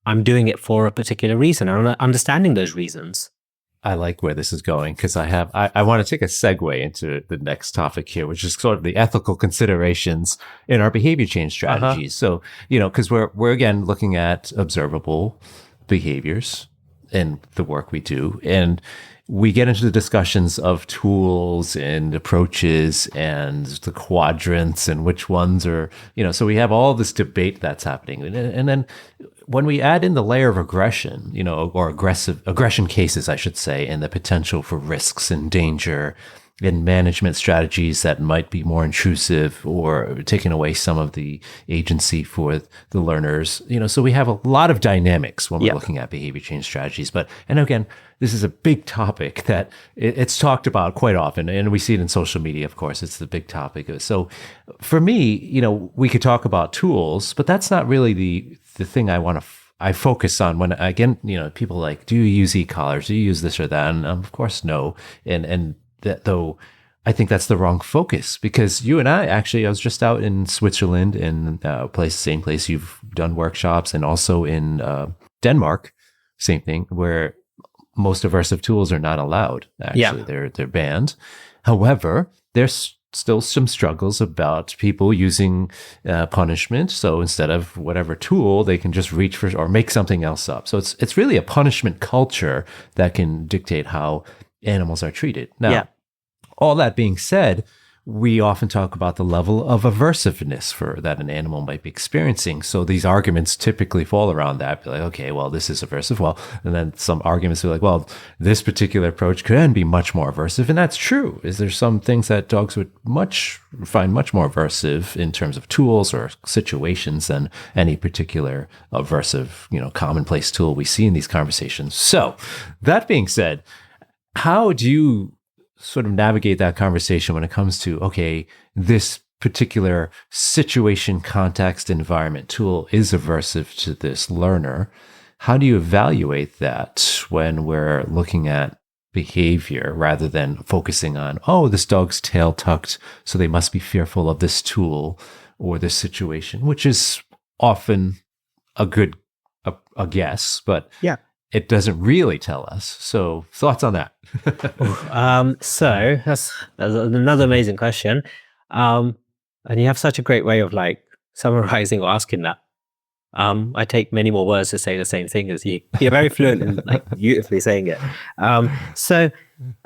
I'm doing it for a particular reason and understanding those reasons. I like where this is going because I want to take a segue into the next topic here, which is sort of the ethical considerations in our behavior change strategies. So, because we're again looking at observable behaviors in the work we do, and we get into the discussions of tools and approaches and the quadrants and which ones are, so we have all this debate that's happening. And then when we add in the layer of aggression, or aggression cases, I should say, and the potential for risks and danger and management strategies that might be more intrusive or taking away some of the agency for the learners, so we have a lot of dynamics when we're looking at behavior change strategies. And again, this is a big topic that it's talked about quite often, and we see it in social media, of course. It's the big topic. So for me, we could talk about tools, but that's not really the thing I focus on when, again, people like, do you use e-collars? Do you use this or that? And of course, no. And that, though, I think that's the wrong focus, because you and I was just out in Switzerland in same place you've done workshops, and also in Denmark, same thing, where most aversive tools are not allowed. Actually, they're banned. However, there's still some struggles about people using punishment. So instead of whatever tool, they can just reach for or make something else up. So it's really a punishment culture that can dictate how animals are treated. Now, all that being said, we often talk about the level of aversiveness that an animal might be experiencing. So these arguments typically fall around that. Be like, okay, well, this is aversive. Well, and then some arguments are like, well, this particular approach can be much more aversive. And that's true. There's some things that dogs would find much more aversive in terms of tools or situations than any particular aversive, commonplace tool we see in these conversations. So that being said, how do you sort of navigate that conversation when it comes to, okay, this particular situation, context, environment tool is aversive to this learner. How do you evaluate that when we're looking at behavior rather than focusing on, oh, this dog's tail tucked, so they must be fearful of this tool or this situation, which is often a good a guess, but Yeah. it doesn't really tell us. So thoughts on that? So that's another amazing question. And you have such a great way of like summarizing or asking that. I take many more words to say the same thing as you. You're very fluent in like beautifully saying it. So,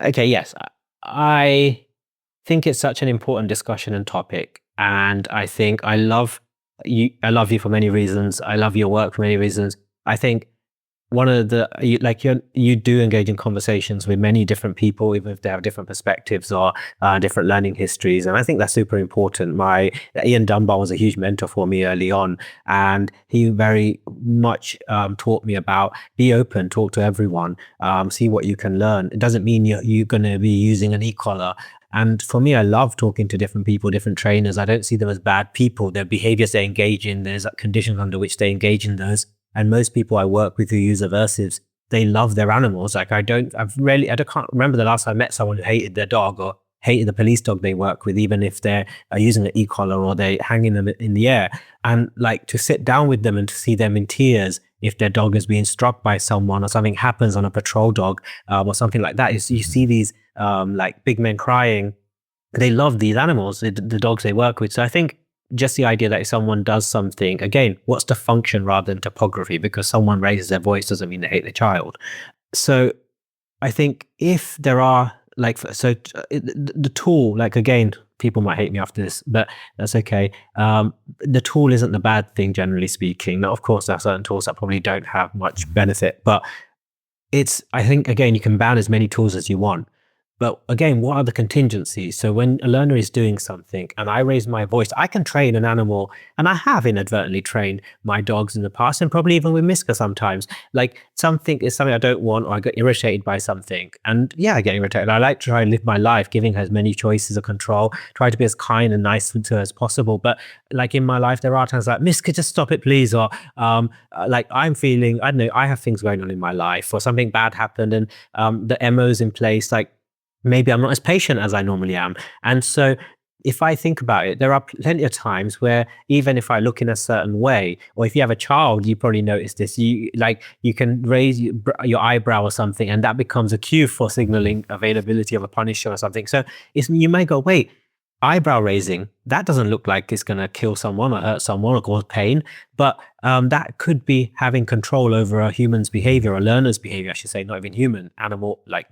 okay, yes, I think it's such an important discussion and topic, and I think I love you. I love you for many reasons. I love your work for many reasons. I think one of the you do engage in conversations with many different people, even if they have different perspectives or different learning histories, and I think that's super important. My Ian Dunbar was a huge mentor for me early on, and he very much taught me about be open, talk to everyone, see what you can learn. It doesn't mean you're going to be using an e-collar. And for me, I love talking to different people, different trainers. I don't see them as bad people. Their behaviors they engage in, there's conditions under which they engage in those. And most people I work with who use aversives, they love their animals. Like I can't remember the last time I met someone who hated their dog or hated the police dog they work with, even if they're using an e-collar or they're hanging them in the air. And like to sit down with them and to see them in tears if their dog is being struck by someone or something happens on a patrol dog or something like that. You see these like big men crying. They love these animals, the dogs they work with. So I think just the idea that if someone does something, again, what's the function rather than topography? Because someone raises their voice doesn't mean they hate their child. So I think if there are the tool, like again, people might hate me after this, but that's okay. The tool isn't the bad thing, generally speaking. Now, of course, there are certain tools that probably don't have much benefit, but I think, again, you can ban as many tools as you want. But again, what are the contingencies? So when a learner is doing something and I raise my voice, I can train an animal, and I have inadvertently trained my dogs in the past, and probably even with Miska sometimes. Like something is something I don't want, or I get irritated by something. And yeah, I get irritated. I like to try and live my life, giving her as many choices of control, try to be as kind and nice to her as possible. But like in my life, there are times like, Miska, just stop it, please. Or like I'm feeling, I don't know, I have things going on in my life, or something bad happened, and the MO's in place, like, maybe I'm not as patient as I normally am. And so if I think about it, there are plenty of times where even if I look in a certain way, or if you have a child, you probably notice this, you can raise your eyebrow or something, and that becomes a cue for signaling availability of a punisher or something. So you may go, wait, eyebrow raising, that doesn't look like it's going to kill someone or hurt someone or cause pain, but that could be having control over a human's behavior, or learner's behavior, I should say, not even human, animal, like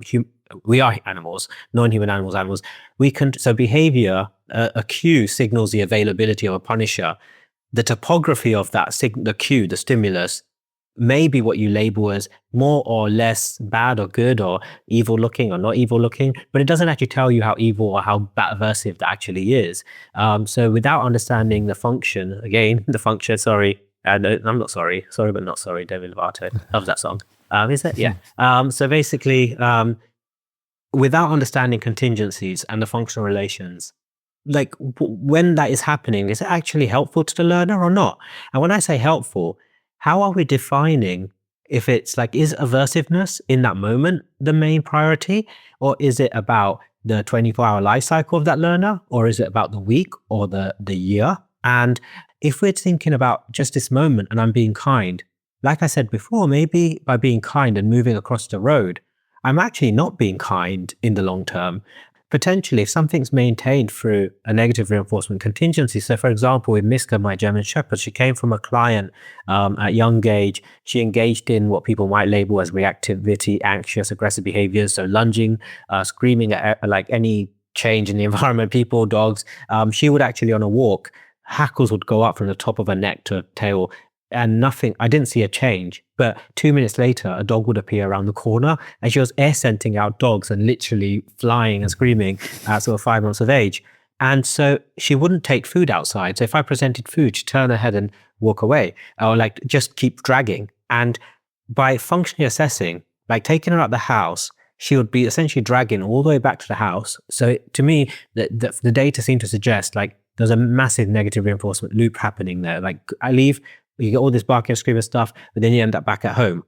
we are animals, non-human animals. So behavior, a cue signals the availability of a punisher. The topography of that, the cue, the stimulus, may be what you label as more or less bad or good, or evil looking or not evil looking, but it doesn't actually tell you how evil or how aversive that actually is. So without understanding the function, sorry, no, I'm not sorry but not sorry, Demi Lovato, love that song. Is it? Yeah. So basically, without understanding contingencies and the functional relations, like when that is happening, is it actually helpful to the learner or not? And when I say helpful, how are we defining if it's like, is aversiveness in that moment the main priority, or is it about the 24-hour life cycle of that learner, or is it about the week or the year? And if we're thinking about just this moment and I'm being kind, like I said before, maybe by being kind and moving across the road, I'm actually not being kind in the long term. Potentially, if something's maintained through a negative reinforcement contingency. So for example, with Miska, my German Shepherd, she came from a client at young age. She engaged in what people might label as reactivity, anxious, aggressive behaviors. So lunging, screaming at like any change in the environment, people, dogs. She would actually, on a walk, hackles would go up from the top of her neck to her tail, and nothing, I didn't see a change. But 2 minutes later, a dog would appear around the corner, and she was air scenting out dogs and literally flying and screaming at sort of 5 months of age. And so she wouldn't take food outside. So if I presented food, she'd turn her head and walk away, or like just keep dragging. And by functionally assessing, like taking her out the house, she would be essentially dragging all the way back to the house. So to me, the data seemed to suggest like there's a massive negative reinforcement loop happening there. Like I leave, you get all this barking, screaming stuff, but then you end up back at home.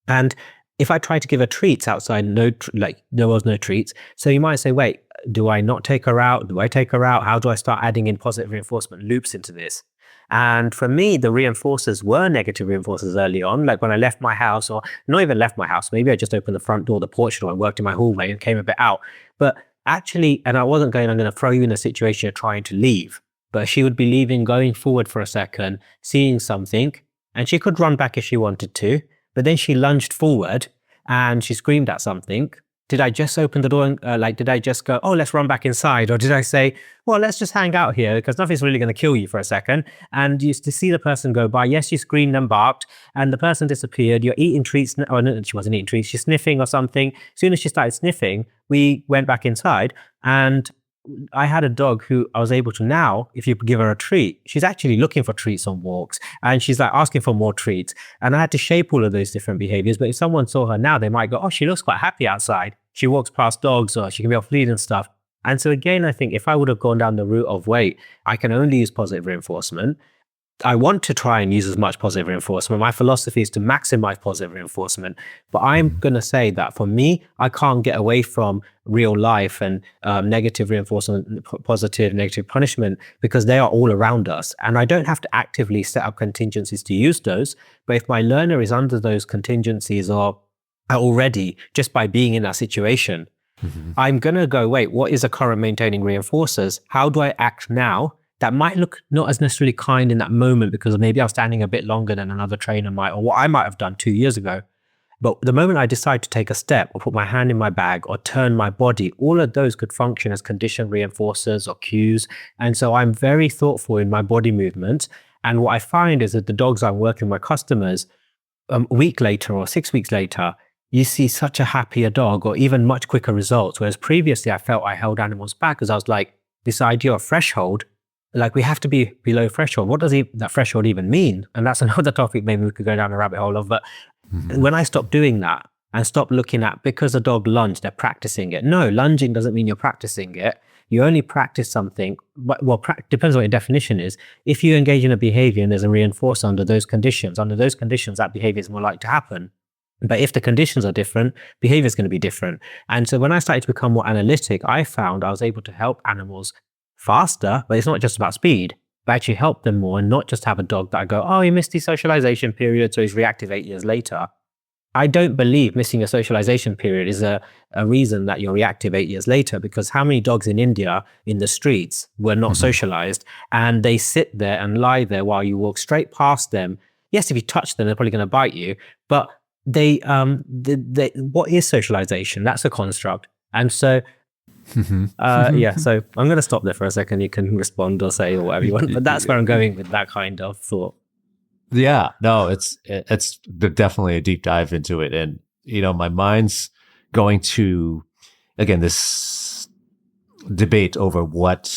And if I try to give her treats outside, there was no treats. So you might say, wait, do I not take her out? Do I take her out? How do I start adding in positive reinforcement loops into this? And for me, the reinforcers were negative reinforcers early on. Like when I left my house, or not even left my house, maybe I just opened the front door, the porch door, and worked in my hallway and came a bit out. But actually, and I wasn't going, I'm going to throw you in a situation of trying to leave. But she would be leaving, going forward for a second, seeing something, and she could run back if she wanted to. But then she lunged forward and she screamed at something. Did I just open the door and did I just go, oh, let's run back inside? Or did I say, well, let's just hang out here because nothing's really going to kill you for a second? And you used to see the person go by. Yes, you screamed and barked and the person disappeared. You're eating treats. Oh, no, she wasn't eating treats. She's sniffing or something. As soon as she started sniffing, we went back inside, and I had a dog who I was able to now, if you give her a treat, she's actually looking for treats on walks and she's like asking for more treats. And I had to shape all of those different behaviors. But if someone saw her now, they might go, oh, she looks quite happy outside. She walks past dogs, or she can be off lead and stuff. And so again, I think if I would have gone down the route of, wait, I can only use positive reinforcement, I want to try and use as much positive reinforcement. My philosophy is to maximize positive reinforcement. But I'm going to say that for me, I can't get away from real life and negative reinforcement, positive, negative punishment, because they are all around us. And I don't have to actively set up contingencies to use those. But if my learner is under those contingencies or already just by being in that situation, I'm going to go, wait, what is the current maintaining reinforcers? How do I act now? That might look not as necessarily kind in that moment because maybe I was standing a bit longer than another trainer might, or what I might have done 2 years ago. But the moment I decide to take a step or put my hand in my bag or turn my body, all of those could function as condition reinforcers or cues. And so I'm very thoughtful in my body movement. And what I find is that the dogs I'm working with, my customers, a week later or 6 weeks later, you see such a happier dog or even much quicker results. Whereas previously I felt I held animals back because I was like, this idea of threshold, like we have to be below threshold. What does that threshold even mean? And that's another topic maybe we could go down a rabbit hole of. But when I stopped doing that and stopped looking at, because a dog lunged, they're practicing it. No, lunging doesn't mean you're practicing it. You only practice something, well, depends on what your definition is. If you engage in a behavior and there's a reinforcer under those conditions, that behavior is more likely to happen. But if the conditions are different, behavior is going to be different. And so when I started to become more analytic, I found I was able to help animals faster, but it's not just about speed, but actually help them more and not just have a dog that I go, oh, he missed his socialization period, so he's reactive 8 years later. I don't believe missing a socialization period is a reason that you're reactive 8 years later, because how many dogs in India in the streets were not socialized and they sit there and lie there while you walk straight past them? Yes, if you touch them, they're probably going to bite you, but what is socialization? That's a construct. And so so I'm going to stop there for a second. You can respond or say or whatever you want, but that's where I'm going with that kind of thought. Yeah, no, it's definitely a deep dive into it. And, my mind's going to, again, this debate over what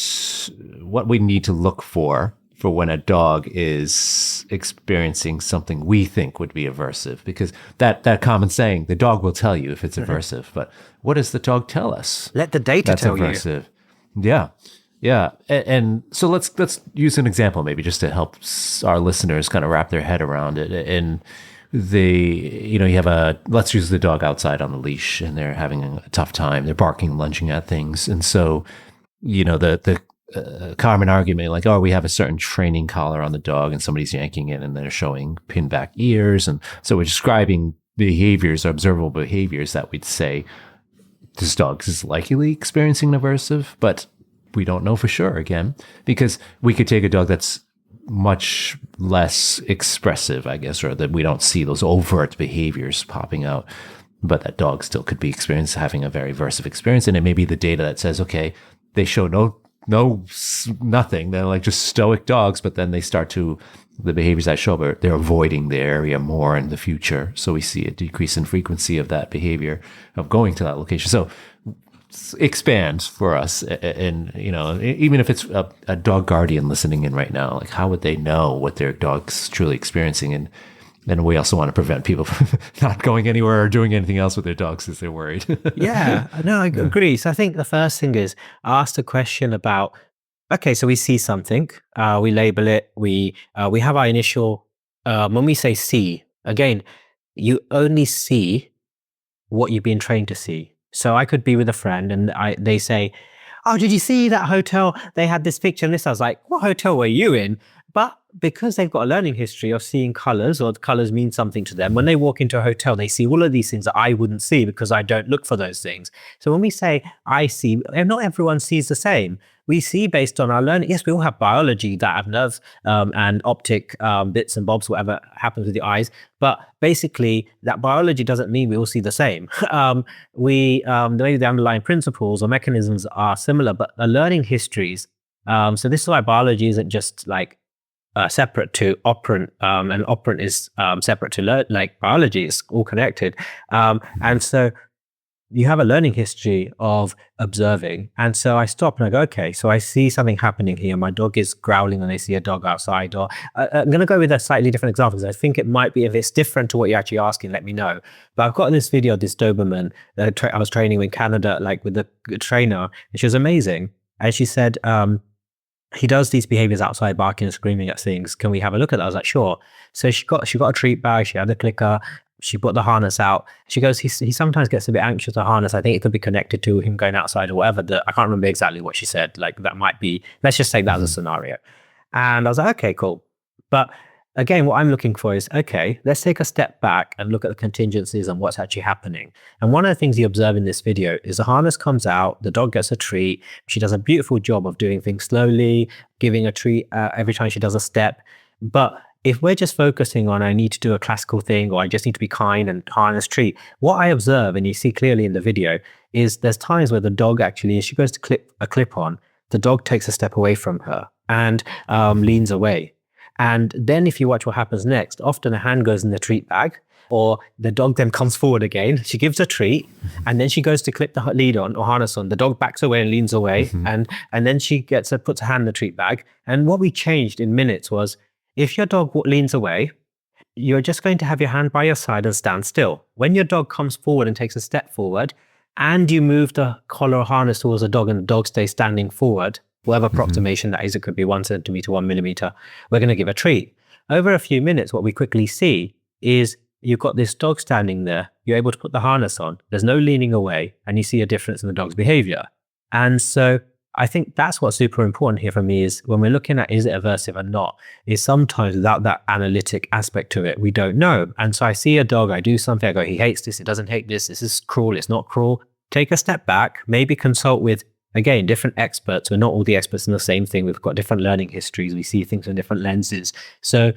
we need to look for when a dog is experiencing something we think would be aversive, because that common saying, the dog will tell you if it's aversive, but what does the dog tell us? Let the data tell aversive. You. Yeah. And so let's use an example maybe just to help our listeners kind of wrap their head around it. And you have let's use the dog outside on the leash and they're having a tough time. They're barking, lunging at things. And so, the common argument like, oh, we have a certain training collar on the dog and somebody's yanking it and they're showing pinned back ears. And so we're describing behaviors, observable behaviors that we'd say this dog is likely experiencing an aversive, but we don't know for sure, again, because we could take a dog that's much less expressive, I guess, or that we don't see those overt behaviors popping out, but that dog still could be having a very aversive experience. And it may be the data that says, okay, they show nothing. They're like just stoic dogs, but then they start the behaviors that show up, they're avoiding the area more in the future. So we see a decrease in frequency of that behavior of going to that location. So expand for us. And, even if it's a dog guardian listening in right now, like how would they know what their dog's truly experiencing? And And we also want to prevent people from not going anywhere or doing anything else with their dogs because they're worried. Yeah, no, I agree. So I think the first thing is ask the question about, okay, so we see something, we label it, we have our initial, when we say see, again, you only see what you've been trained to see. So I could be with a friend and they say, oh, did you see that hotel? They had this picture and this. I was like, what hotel were you in? But because they've got a learning history of seeing colors, or the colors mean something to them, when they walk into a hotel, they see all of these things that I wouldn't see because I don't look for those things. So when we say I see, and not everyone sees the same. We see based on our learning. Yes, we all have biology that have nerves and optic bits and bobs, whatever happens with the eyes. But basically, that biology doesn't mean we all see the same. Maybe the underlying principles or mechanisms are similar, but the learning histories. So this is why biology isn't just like separate to operant, and operant is separate to like biology. It's all connected, and so you have a learning history of observing. And so I stop and I go, okay, so I see something happening here. My dog is growling and they see a dog outside. Or I'm going to go with a slightly different example because I think it might be, if it's different to what you're actually asking, let me know. But I've got this video of this Doberman that I was training in Canada, like with the trainer, and she was amazing. And she said, he does these behaviors outside, barking and screaming at things. Can we have a look at that? I was like, sure. So she got a treat bag. She had a clicker. She put the harness out. She goes, he sometimes gets a bit anxious to harness. I think it could be connected to him going outside or whatever. I can't remember exactly what she said. Like that might be, let's just take that as a scenario. And I was like, okay, cool. But again, what I'm looking for is, okay, let's take a step back and look at the contingencies and what's actually happening. And one of the things you observe in this video is the harness comes out, the dog gets a treat. She does a beautiful job of doing things slowly, giving a treat every time she does a step. But if we're just focusing on, I need to do a classical thing, or I just need to be kind and harness treat, what I observe, and you see clearly in the video, is there's times where the dog actually, as she goes to clip a clip on, the dog takes a step away from her and leans away. And then if you watch what happens next, often a hand goes in the treat bag, or the dog then comes forward again. She gives a treat, and then she goes to clip the lead on or harness on. The dog backs away and leans away, and then she puts her hand in the treat bag. And what we changed in minutes was, if your dog leans away, you're just going to have your hand by your side and stand still. When your dog comes forward and takes a step forward, and you move the collar or harness towards the dog and the dog stays standing forward, whatever approximation that is, it could be 1 centimeter, 1 millimeter, we're going to give a treat. Over a few minutes, what we quickly see is you've got this dog standing there, you're able to put the harness on, there's no leaning away, and you see a difference in the dog's behavior. And so I think that's what's super important here for me, is when we're looking at, is it aversive or not, is sometimes without that analytic aspect to it, we don't know. And so I see a dog, I do something, I go, he hates this, he doesn't hate this is cruel, it's not cruel. Take a step back, maybe consult with, again, different experts. We're not all the experts in the same thing. We've got different learning histories. We see things from different lenses. So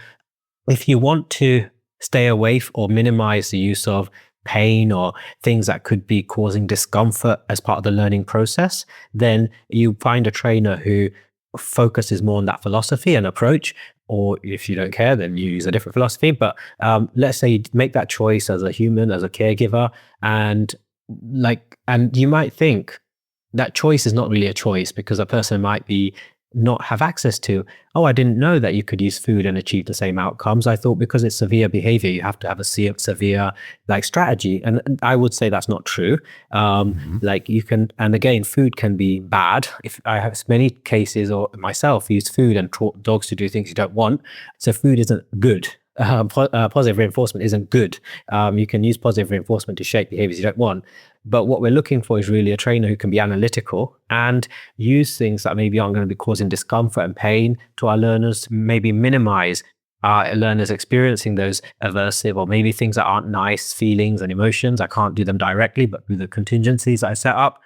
if you want to stay away or minimize the use of pain or things that could be causing discomfort as part of the learning process, then you find a trainer who focuses more on that philosophy and approach. Or if you don't care, then you use a different philosophy. But let's say you make that choice as a human, as a caregiver, and you might think that choice is not really a choice, because a person might not have access to, oh, I didn't know that you could use food and achieve the same outcomes. I thought because it's severe behavior, you have to have a severe strategy. And I would say that's not true. Like you can, and again, food can be bad. If I have many cases, or myself, use food and taught dogs to do things you don't want. So food isn't good. Positive reinforcement isn't good. You can use positive reinforcement to shape behaviors you don't want. But what we're looking for is really a trainer who can be analytical and use things that maybe aren't going to be causing discomfort and pain to our learners, to maybe minimize our learners experiencing those aversive or maybe things that aren't nice feelings and emotions. I can't do them directly, but through the contingencies that I set up.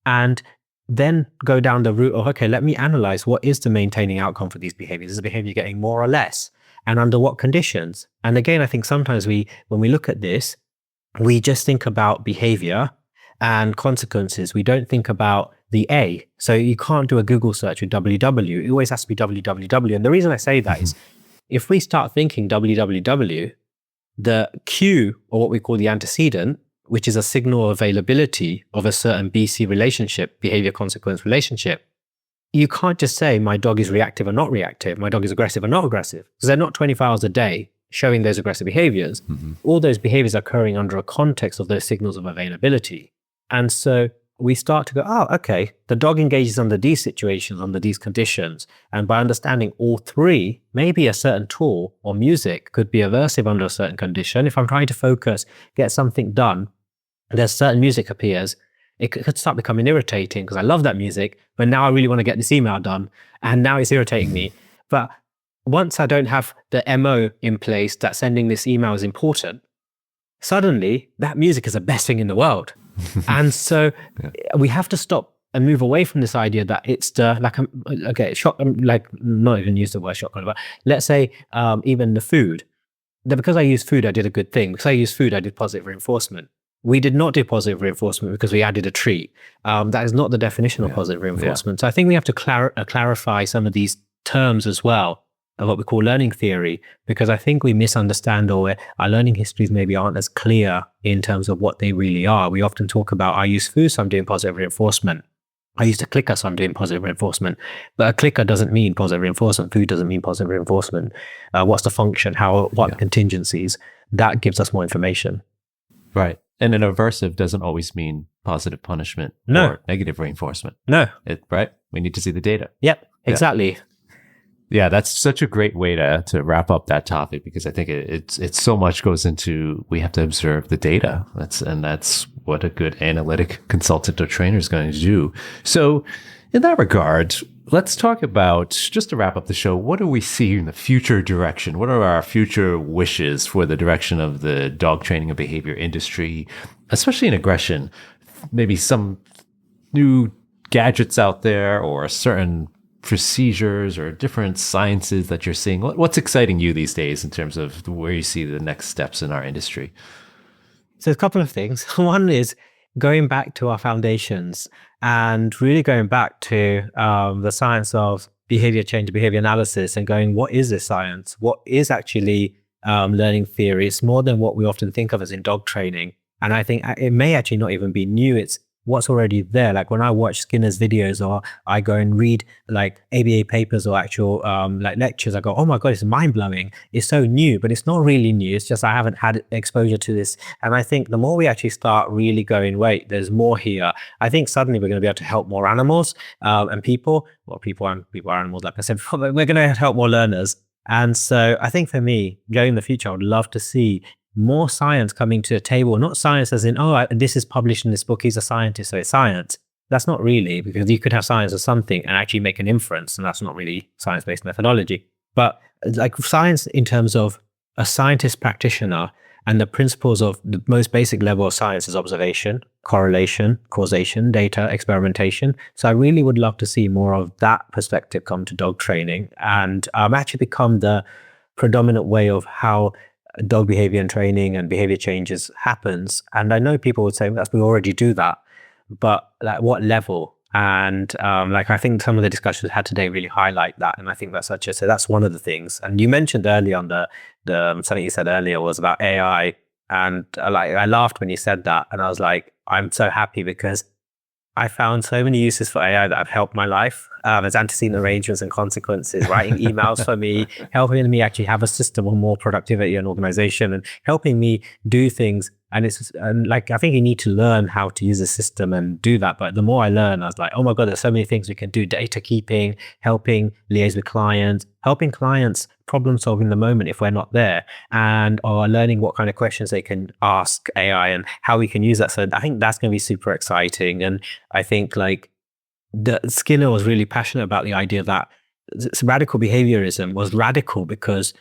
And then go down the route of, okay, let me analyze what is the maintaining outcome for these behaviors. Is the behavior getting more or less? And under what conditions? And again, I think sometimes when we look at this, we just think about behavior and consequences. We don't think about the A. So you can't do a Google search with www. It always has to be www. And the reason I say that is, if we start thinking www, the Q, or what we call the antecedent, which is a signal availability of a certain BC relationship, behavior consequence relationship, you can't just say my dog is reactive or not reactive, my dog is aggressive or not aggressive, because they're not 24 hours a day showing those aggressive behaviors, all those behaviors are occurring under a context of those signals of availability. And so we start to go, oh, okay, the dog engages under these situations, under these conditions. And by understanding all three, maybe a certain tool or music could be aversive under a certain condition. If I'm trying to focus, get something done, there's certain music appears, it could start becoming irritating because I love that music, but now I really want to get this email done. And now it's irritating me. But once I don't have the MO in place that sending this email is important, suddenly that music is the best thing in the world. And so we have to stop and move away from this idea that it's the, not even use the word shock collar, but let's say even the food, that because I used food, I did a good thing. Because I used food, I did positive reinforcement. We did not do positive reinforcement because we added a treat. That is not the definition of positive reinforcement. So I think we have to clarify some of these terms as well, of what we call learning theory, because I think we misunderstand, or our learning histories maybe aren't as clear in terms of what they really are. We often talk about, I use food, so I'm doing positive reinforcement. I used a clicker, so I'm doing positive reinforcement. But a clicker doesn't mean positive reinforcement. Food doesn't mean positive reinforcement. What's the function? What contingencies? That gives us more information. Right. And an aversive doesn't always mean positive punishment or negative reinforcement. No. Right? We need to see the data. Yep, exactly. Yeah, that's such a great way to wrap up that topic, because I think it's so much goes into, we have to observe the data. That's what a good analytic consultant or trainer is going to do. So in that regard, let's talk about, just to wrap up the show, what do we see in the future direction? What are our future wishes for the direction of the dog training and behavior industry, especially in aggression? Maybe some new gadgets out there, or certain procedures or different sciences that you're seeing. What's exciting you these days in terms of where you see the next steps in our industry? So a couple of things. One is going back to our foundations and really going back to the science of behavior change, behavior analysis, and going, what is this science? What is actually learning theory? It's more than what we often think of as in dog training. And I think it may actually not even be new. It's what's already there. Like when I watch Skinner's videos, or I go and read like ABA papers or actual like lectures, I go, oh my God, it's mind blowing. It's so new, but it's not really new. It's just I haven't had exposure to this. And I think the more we actually start really going, wait, there's more here, I think suddenly we're going to be able to help more animals and people. Well, people are animals, like I said before, but we're going to help more learners. And so I think for me, going in the future, I would love to see more science coming to the table, not science as in, this is published in this book, he's a scientist, so it's science. That's not really, because you could have science as something and actually make an inference, and that's not really science-based methodology. But like science in terms of a scientist practitioner, and the principles of the most basic level of science is observation, correlation, causation, data, experimentation. So I really would love to see more of that perspective come to dog training, and actually become the predominant way of how dog behavior and training and behavior changes happens. And I know people would say, we already do that, but like what level? And I think some of the discussions we had today really highlight that. And I think that's so that's one of the things. And you mentioned earlier on the something you said earlier was about AI. And I laughed when you said that. And I was like, I'm so happy, because I found so many uses for AI that have helped my life. There's antecedent arrangements and consequences, writing emails for me, helping me actually have a system of more productivity and organization, and helping me do things. And I think you need to learn how to use a system and do that. But the more I learn, I was like, oh my God, there's so many things we can do. Data keeping, helping liaise with clients, helping clients problem solve in the moment if we're not there, or learning what kind of questions they can ask AI and how we can use that. So I think that's going to be super exciting. And I think Skinner was really passionate about the idea that radical behaviorism was radical because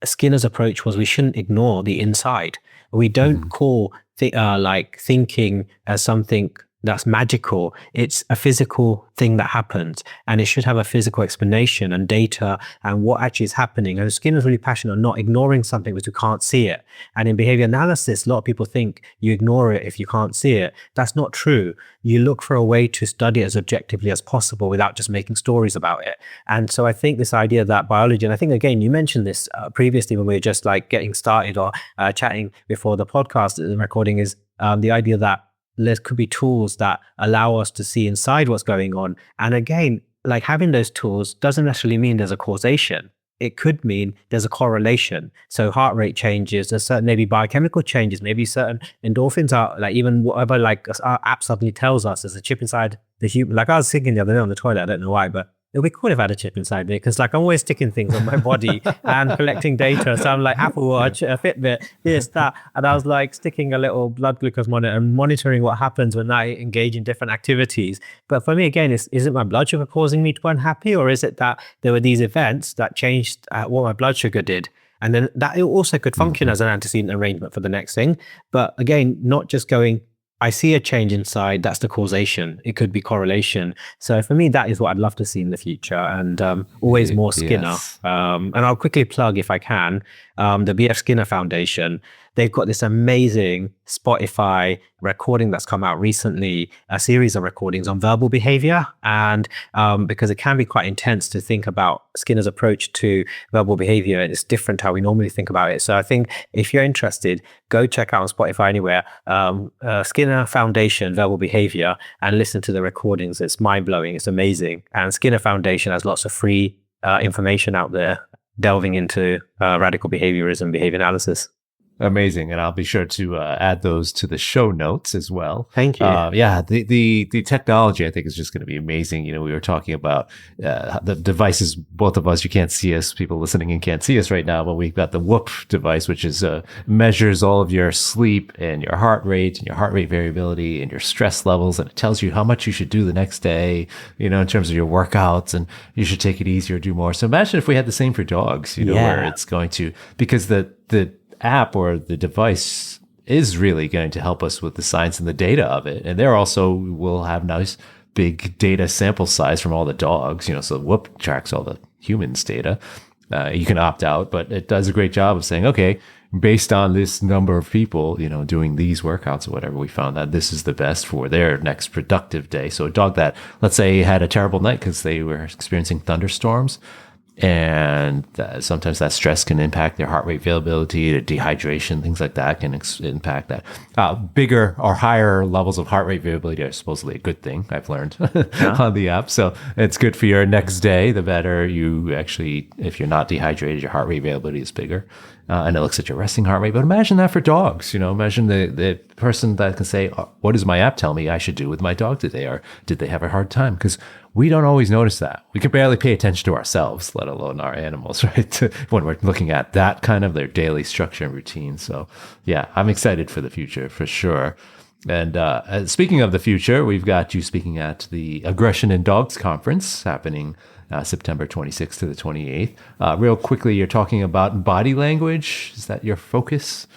Skinner's approach was we shouldn't ignore the inside. We don't call thinking as something that's magical. It's a physical thing that happens, and it should have a physical explanation and data and what actually is happening. And Skinner's really passionate on not ignoring something because you can't see it. And in behavior analysis, a lot of people think you ignore it if you can't see it. That's not true. You look for a way to study it as objectively as possible without just making stories about it. And so I think this idea that biology, and I think again, you mentioned this previously when we were just getting started or chatting before the podcast recording, is the idea that there could be tools that allow us to see inside what's going on. And again, having those tools doesn't necessarily mean there's a causation. it could mean there's a correlation. So heart rate changes, there's certain maybe biochemical changes, maybe certain endorphins are like even whatever like our app suddenly tells us there's a chip inside the human. Like I was thinking the other day on the toilet, I don't know why, but it'll be cool if I had a chip inside me because like I'm always sticking things on my body and collecting data. So I'm like Apple Watch, a Fitbit, this, that. And I was like sticking a little blood glucose monitor and monitoring what happens when I engage in different activities. But for me, again, is it my blood sugar causing me to be unhappy, or is it that there were these events that changed what my blood sugar did? And then that it also could function as an antecedent arrangement for the next thing. But again, not just going, I see a change inside, that's the causation. It could be correlation. So for me, that is what I'd love to see in the future, and always more Skinner. Yes. And I'll quickly plug, if I can, the BF Skinner Foundation. They've got this amazing Spotify recording that's come out recently, a series of recordings on verbal behavior. And because it can be quite intense to think about Skinner's approach to verbal behavior, it's different how we normally think about it. So I think if you're interested, go check out on Spotify anywhere, Skinner Foundation verbal behavior, and listen to the recordings. It's mind-blowing. It's amazing. And Skinner Foundation has lots of free information out there delving into radical behaviorism, behavior analysis. Amazing. And I'll be sure to add those to the show notes as well. Thank you. Yeah, the technology, I think, is just going to be amazing. You know, we were talking about the devices, both of us, you can't see us, people listening in can't see us right now, but we've got the Whoop device, which is measures all of your sleep and your heart rate and your heart rate variability and your stress levels. And it tells you how much you should do the next day, you know, in terms of your workouts, and you should take it easier, do more. So imagine if we had the same for dogs, you know, where it's going to, because the app or the device is really going to help us with the science and the data of it. And they're also will have nice big data sample size from all the dogs, you know, so Whoop tracks all the humans data. You can opt out, but it does a great job of saying, okay, based on this number of people, you know, doing these workouts or whatever, we found that this is the best for their next productive day. So a dog that, let's say, had a terrible night because they were experiencing thunderstorms, and sometimes that stress can impact their heart rate variability, the dehydration, things like that can impact that. Bigger or higher levels of heart rate variability are supposedly a good thing, I've learned on the app. So it's good for your next day. The better you actually, if you're not dehydrated, your heart rate variability is bigger. And it looks at your resting heart rate. But imagine that for dogs. You know, imagine the person that can say, what does my app tell me I should do with my dog today? Or did they have a hard time? Because we don't always notice that. We can barely pay attention to ourselves, let alone our animals, right? When we're looking at that kind of their daily structure and routine. So yeah, I'm excited for the future for sure. And speaking of the future, we've got you speaking at the Aggression in Dogs conference happening September 26th to the 28th. Real quickly, you're talking about body language. Is that your focus?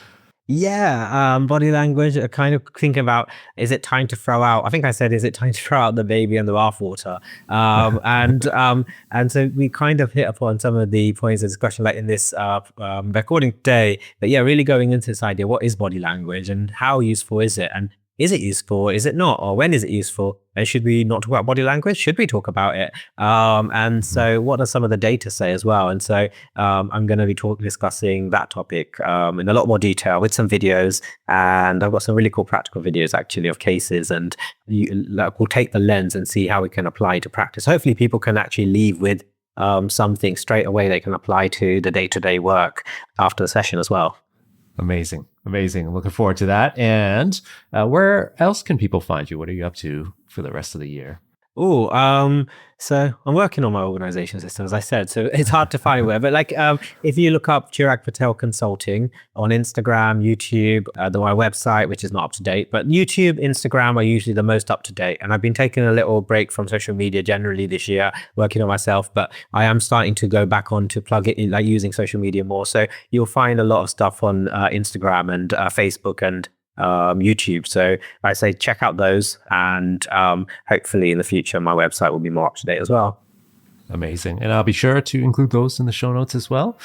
Yeah, body language. I kind of think about, is it time to throw out? I think I said, is it time to throw out the baby and the bathwater? And so we kind of hit upon some of the points of discussion, like in this recording today. But yeah, really going into this idea: what is body language, and how useful is it, and is it useful? Is it not? Or when is it useful? And should we not talk about body language? Should we talk about it? And so what does some of the data say as well? And so I'm going to be discussing that topic in a lot more detail with some videos. And I've got some really cool practical videos actually of cases, and we'll take the lens and see how we can apply to practice. Hopefully people can actually leave with something straight away they can apply to the day-to-day work after the session as well. Amazing. Amazing. Looking forward to that. And where else can people find you? What are you up to for the rest of the year? So I'm working on my organization system, as I said, so it's hard to find where, but like, if you look up Chirag Patel Consulting on Instagram, YouTube, my website, which is not up to date, but YouTube, Instagram are usually the most up to date. And I've been taking a little break from social media generally this year, working on myself, but I am starting to go back on to plug it in, like using social media more. So you'll find a lot of stuff on Instagram and Facebook and YouTube. So I say check out those, and hopefully in the future my website will be more up to date as well. Amazing. And I'll be sure to include those in the show notes as well.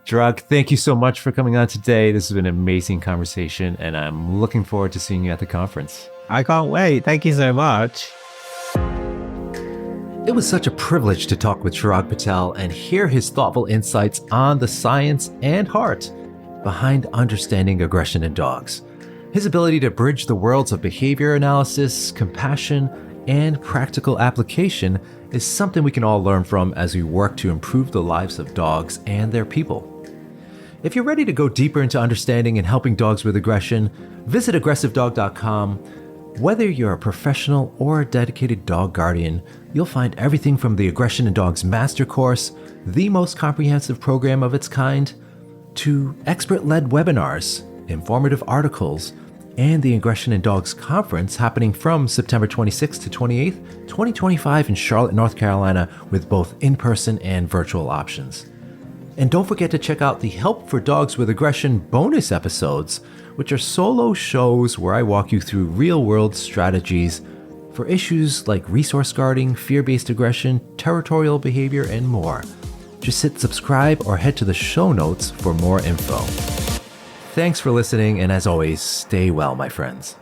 Chirag, thank you so much for coming on today. This has been an amazing conversation, and I'm looking forward to seeing you at the conference. I can't wait. Thank you so much. It was such a privilege to talk with Chirag Patel and hear his thoughtful insights on the science and heart behind understanding aggression in dogs. His ability to bridge the worlds of behavior analysis, compassion, and practical application is something we can all learn from as we work to improve the lives of dogs and their people. If you're ready to go deeper into understanding and helping dogs with aggression, visit aggressivedog.com. Whether you're a professional or a dedicated dog guardian, you'll find everything from the Aggression in Dogs Master Course, the most comprehensive program of its kind, to expert-led webinars, informative articles, and the Aggression in Dogs Conference happening from September 26th to 28th, 2025 in Charlotte, North Carolina, with both in-person and virtual options. And don't forget to check out the Help for Dogs with Aggression bonus episodes, which are solo shows where I walk you through real-world strategies for issues like resource guarding, fear-based aggression, territorial behavior, and more. Just hit subscribe or head to the show notes for more info. Thanks for listening, and as always, stay well, my friends.